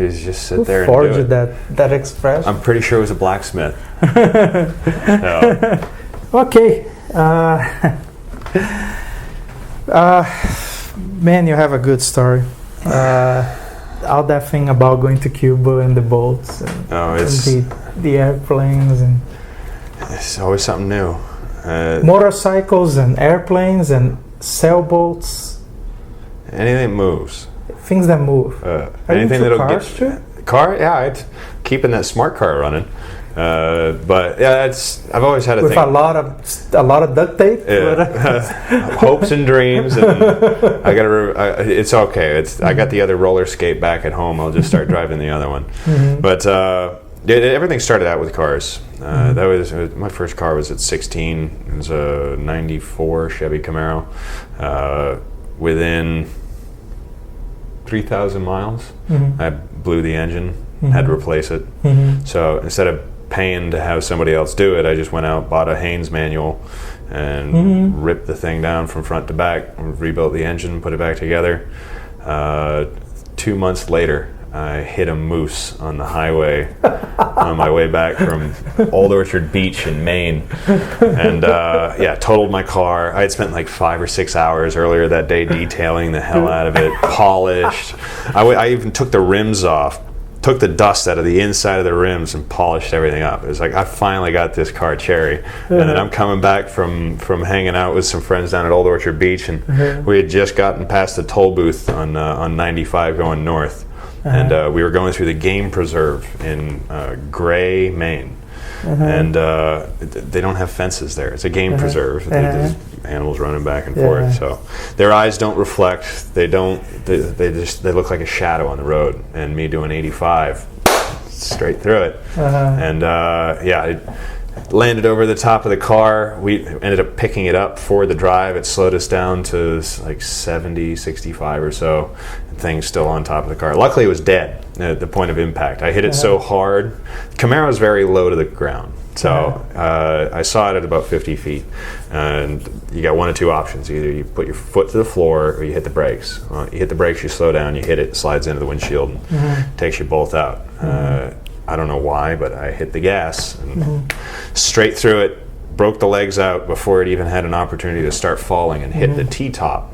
just sit there and forged do it. that expression? I'm pretty sure it was a blacksmith. Okay. Man, you have a good story. All that thing about going to Cuba and the boats and, the airplanes, and it's always something new. Motorcycles and airplanes and sailboats. Anything that moves. Things that move. Anything that'll cars get car. Yeah, it's keeping that smart car running. But yeah, I've always had a with thing. a lot of duct tape. Hopes and dreams, and it's okay. I got the other roller skate back at home. I'll just start driving the other one. But everything started out with cars. That was my first car. Was at 16. It was a '94 Chevy Camaro. Within 3,000 miles, I blew the engine. Had to replace it. So instead of paying to have somebody else do it, I just went out, bought a Haynes manual, and ripped the thing down from front to back, rebuilt the engine, put it back together. 2 months later, I hit a moose on the highway on my way back from Old Orchard Beach in Maine, and totaled my car. I had spent like 5 or 6 hours earlier that day detailing the hell out of it, polished. I even took the rims off, took the dust out of the inside of the rims, and polished everything up. It was like, I finally got this car cherry. And then I'm coming back from hanging out with some friends down at Old Orchard Beach, and we had just gotten past the toll booth on 95 going north. And we were going through the game preserve in Gray, Maine. And they don't have fences there. It's a game preserve. There's animals running back and forth. So their eyes don't reflect. They look like a shadow on the road. And me doing 85, straight through it. And I landed over the top of the car. We ended up picking it up for the drive. It slowed us down to like 70, 65 or so. Thing still on top of the car. Luckily, it was dead at the point of impact. I hit it so hard. Camaro's very low to the ground, so I saw it at about 50 feet. And you got one of two options: either you put your foot to the floor, or you hit the brakes. You hit the brakes, you slow down. You hit it, slides into the windshield, and takes you both out. I don't know why, but I hit the gas and straight through it. Broke the legs out before it even had an opportunity to start falling, and hit the T-top.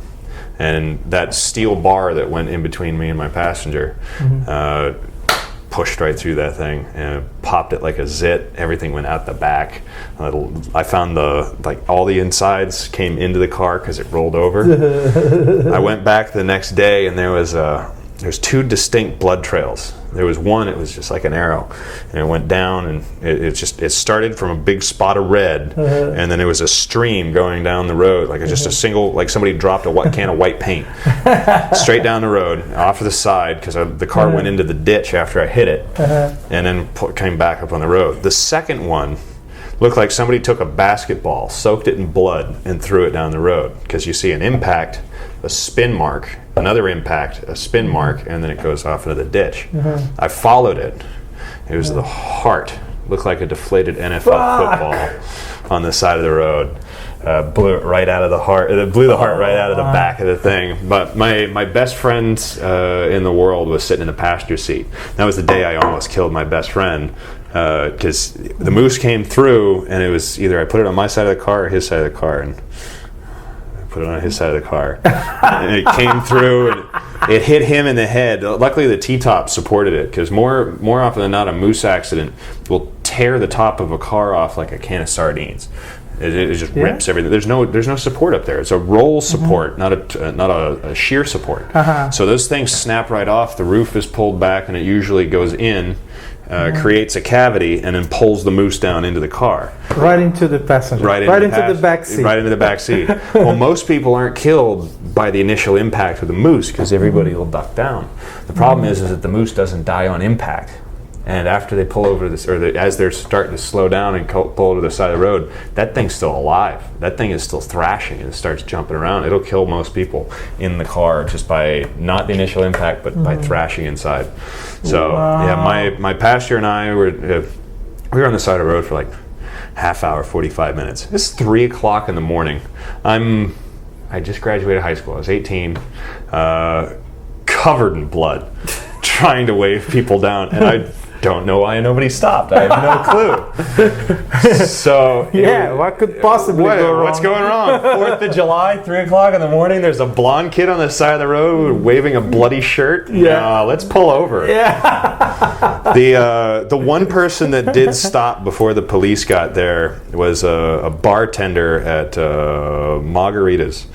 And that steel bar that went in between me and my passenger pushed right through that thing and popped it like a zit. Everything went out the back. I found all the insides came into the car because it rolled over. I went back the next day, and there's two distinct blood trails. There was one, it was just like an arrow, and it went down, and it started from a big spot of red, and then it was a stream going down the road, like just a single, like somebody dropped a can of white paint straight down the road, off to the side, because the car went into the ditch after I hit it, and then came back up on the road. The second one looked like somebody took a basketball, soaked it in blood, and threw it down the road, because you see an impact, a spin mark, another impact, a spin mark, and then it goes off into the ditch. I followed it. It was the heart Looked like a deflated NFL football on the side of the road. Blew it right out of the heart. It blew the heart right out of the back of the thing. But my best friend in the world was sitting in the passenger seat. That was the day I almost killed my best friend, because the moose came through, and it was either I put it on my side of the car or his side of the car, and I put it on his side of the car. And it came through, and it hit him in the head. Luckily, the T-top supported it, because more often than not, a moose accident will tear the top of a car off like a can of sardines. It just rips everything. There's no support up there. It's a roll support, not a shear support. So those things snap right off. The roof is pulled back, and it usually goes in, creates a cavity, and then pulls the moose down into the car. Right into the passenger. Right into the back seat. Right into the back seat. Well, most people aren't killed by the initial impact of the moose, because everybody will duck down. The problem is that the moose doesn't die on impact. And after they pull over this, as they're starting to slow down and pull over the side of the road, that thing's still alive. That thing is still thrashing, and it starts jumping around. It'll kill most people in the car just by not the initial impact, but by thrashing inside. So yeah, my pastor and I we were on the side of the road for like half hour, 45 minutes. It's 3 o'clock in the morning. I just graduated high school. I was 18, covered in blood, trying to wave people down, and I don't know why nobody stopped. I have no clue. So what could possibly go wrong? What's going wrong? 4th of July, 3 o'clock in the morning. There's a blonde kid on the side of the road waving a bloody shirt. Let's pull over. The one person that did stop before the police got there was a bartender at Margaritas.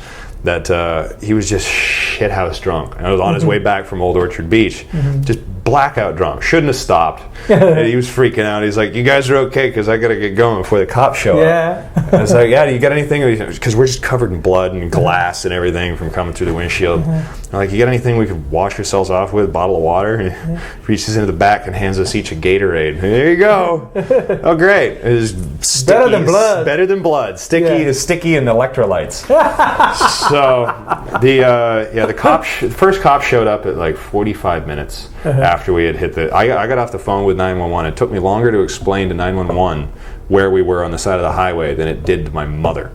That he was just shithouse drunk. And I was on his way back from Old Orchard Beach, just blackout drunk. Shouldn't have stopped. And he was freaking out. He's like, "You guys are okay? Because I got to get going before the cops show up." I was like, "Yeah, do you got anything?" Because we're just covered in blood and glass and everything from coming through the windshield. I'm like, "You got anything we could wash ourselves off with? A bottle of water?" And he reaches into the back and hands us each a Gatorade. There you go. Oh, great. It was sticky, better than blood. Better than blood. Sticky and electrolytes. So the first cop showed up at like 45 minutes after we had hit I got off the phone with 911. It took me longer to explain to 911 where we were on the side of the highway than it did to my mother.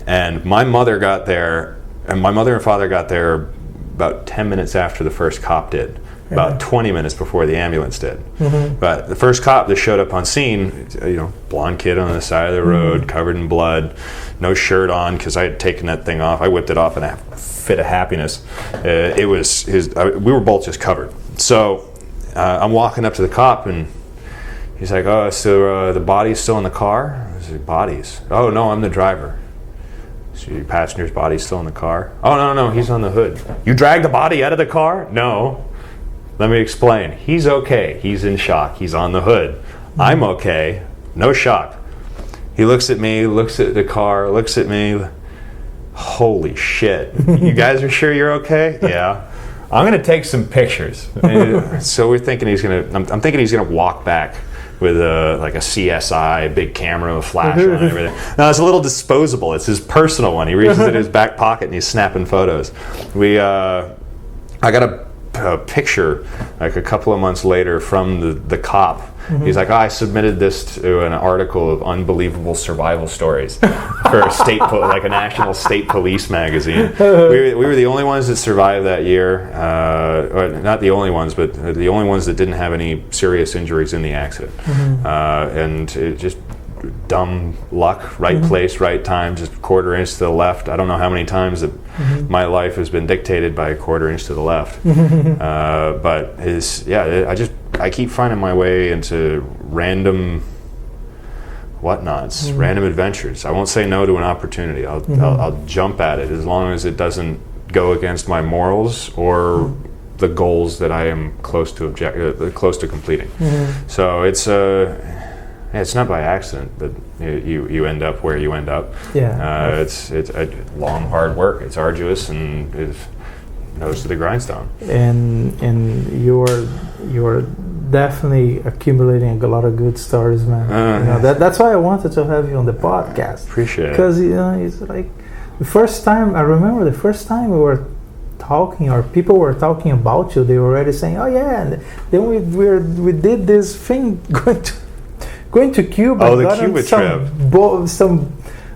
And my mother got there, and my mother and father got there about 10 minutes after the first cop did. About 20 minutes before the ambulance did. But the first cop that showed up on scene, blonde kid on the side of the road, covered in blood, no shirt on, because I had taken that thing off. I whipped it off in a fit of happiness. It was we were both just covered. So I'm walking up to the cop, and he's like, "Oh, so the body's still in the car?" I said, "Bodies? Oh, no, I'm the driver." "So your passenger's body's still in the car?" "Oh, no, he's on the hood." "You dragged the body out of the car?" "No. Let me explain. He's okay. He's in shock. He's on the hood. I'm okay. No shock." He looks at me, looks at the car, looks at me. "Holy shit. You guys are sure you're okay?" "Yeah." "I'm going to take some pictures." So we're thinking I'm thinking he's going to walk back with like a CSI, big camera, a flash on and everything. Now it's a little disposable. It's his personal one. He reaches in his back pocket and he's snapping photos. I got a picture like a couple of months later from the cop. He's like, "I submitted this to an article of unbelievable survival stories for a like a national state police magazine." We were the only ones that survived that year. Or not the only ones, but the only ones that didn't have any serious injuries in the accident. And it just dumb luck, right place, right time, just a quarter inch to the left. I don't know how many times that my life has been dictated by a quarter inch to the left. But I keep finding my way into random whatnots, random adventures. I won't say no to an opportunity. I'll jump at it as long as it doesn't go against my morals or the goals that I am close to completing. So it's not by accident that you end up where you end up. It's a long, hard work. It's arduous and it's nose to the grindstone. And you're definitely accumulating a lot of good stories, man. That's why I wanted to have you on the podcast. Appreciate it. Because it's like the first time we were talking, or people were talking about you, they were already saying, "Oh yeah," and then we did this thing going going to Cuba. Oh, the got on Cuba trip.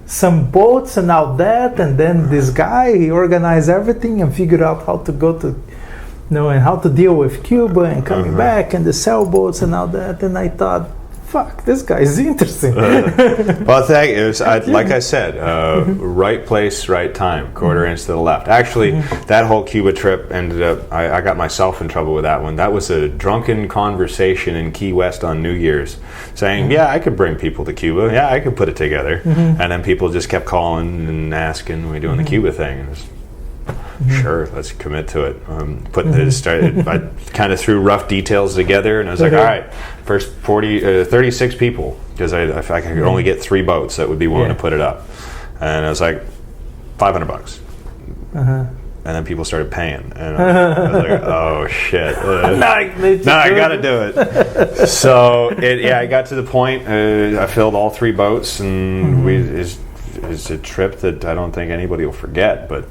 Some boats and all that, and then this guy, he organized everything and figured out how to go to, and how to deal with Cuba and coming back and the sailboats and all that. And I thought, fuck, this guy is interesting. Well, thank you. Like I said, right place, right time, quarter inch to the left. Actually, that whole Cuba trip ended up, I got myself in trouble with that one. That was a drunken conversation in Key West on New Year's saying, yeah, I could bring people to Cuba. Yeah, I could put it together. And then people just kept calling and asking, are we doing the Cuba thing? And it was, sure, let's commit to it. I kind of threw rough details together, and I was like, all right, first 36 people, because if I could only get 3 boats that would be willing to put it up. And I was like, $500. And then people started paying, and I was like, oh shit, no, I gotta do it. So I got to the point, I filled all 3 boats, and it's a trip that I don't think anybody will forget, but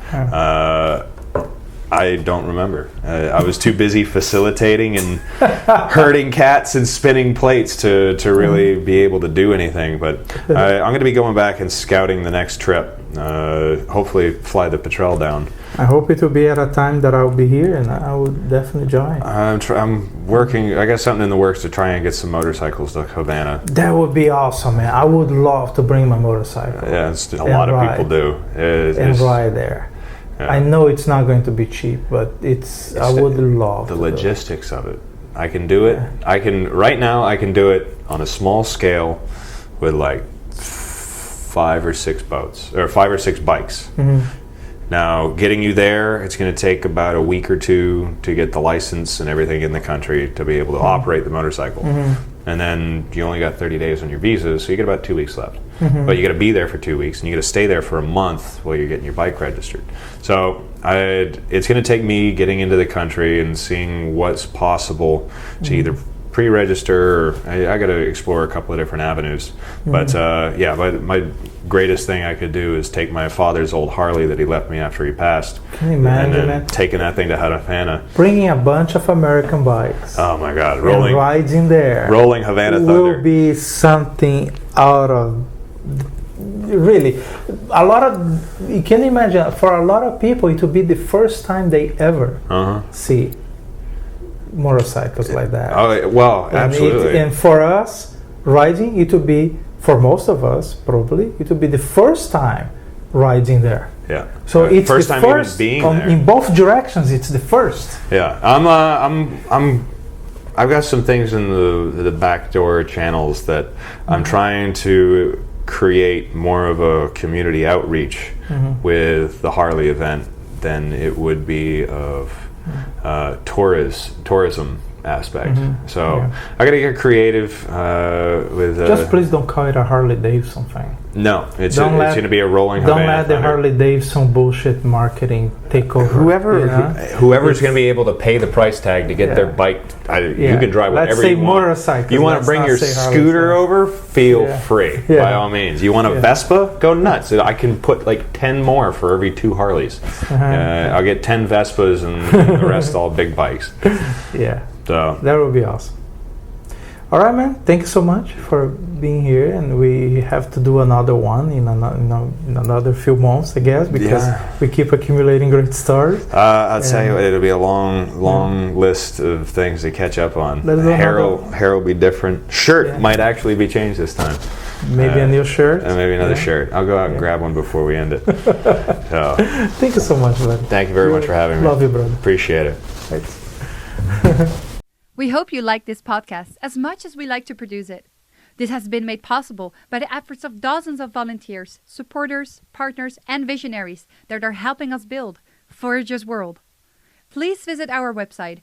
I don't remember. I was too busy facilitating and herding cats and spinning plates to really be able to do anything. But I'm going to be going back and scouting the next trip. Hopefully fly the Petrel down. I hope it will be at a time that I'll be here, and I would definitely join. I'm working. I got something in the works to try and get some motorcycles to Havana. That would be awesome, man. I would love to bring my motorcycle. Yeah, a lot of people do. And ride there. Yeah. I know it's not going to be cheap, but I would love the logistics of it. I can do it. I can right now. I can do it on a small scale with like 5 or 6 boats or 5 or 6 bikes. Now, getting you there, it's going to take about a week or 2 to get the license and everything in the country to be able to operate the motorcycle. And then you only got 30 days on your visa, so you get about 2 weeks left. But you got to be there for 2 weeks, and you got to stay there for a month while you're getting your bike registered. So it's going to take me getting into the country and seeing what's possible to either pre-register, or I got to explore a couple of different avenues. But my greatest thing I could do is take my father's old Harley that he left me after he passed. Can you imagine and then taking that thing to Havana. Bringing a bunch of American bikes. Oh my God. And riding there. Rolling Havana Thunder. Will be something out of... Really, a lot of... You can imagine, for a lot of people, it will be the first time they ever see motorcycles like that. Oh, well, absolutely. And for us, riding, it will be, for most of us, probably, it will be the first time riding there. Yeah. So it's first the time first even being there. In both directions. It's the first. Yeah, I've got some things in the backdoor channels that I'm trying to create more of a community outreach with the Harley event than it would be of tourism aspect. So I got to get creative with. Just please don't call it a Harley Davidson thing. No, it's going to be a rolling. Don't Havana let the Thunder. Harley Davidson bullshit marketing take over. Whoever's going to be able to pay the price tag to get their bike, you can drive whatever you want. Motorcycle. You want to bring your scooter over? Feel free, by all means. You want a Vespa? Go nuts. I can put like 10 more for every 2 Harleys. I'll get 10 Vespas and the rest all big bikes. Yeah. So that would be awesome. All right, man. Thank you so much for being here, and we have to do another one in another few months, I guess, because we keep accumulating great stories. I'll tell you, it'll be a long list of things to catch up on. Hair will be different. Shirt might actually be changed this time. Maybe a new shirt. And maybe another shirt. I'll go out and grab one before we end it. So, thank you so much, buddy. Thank you very much for having me. Love you, brother. Appreciate it. Thanks. We hope you like this podcast as much as we like to produce it. This has been made possible by the efforts of dozens of volunteers, supporters, partners, and visionaries that are helping us build Voyager's World. Please visit our website,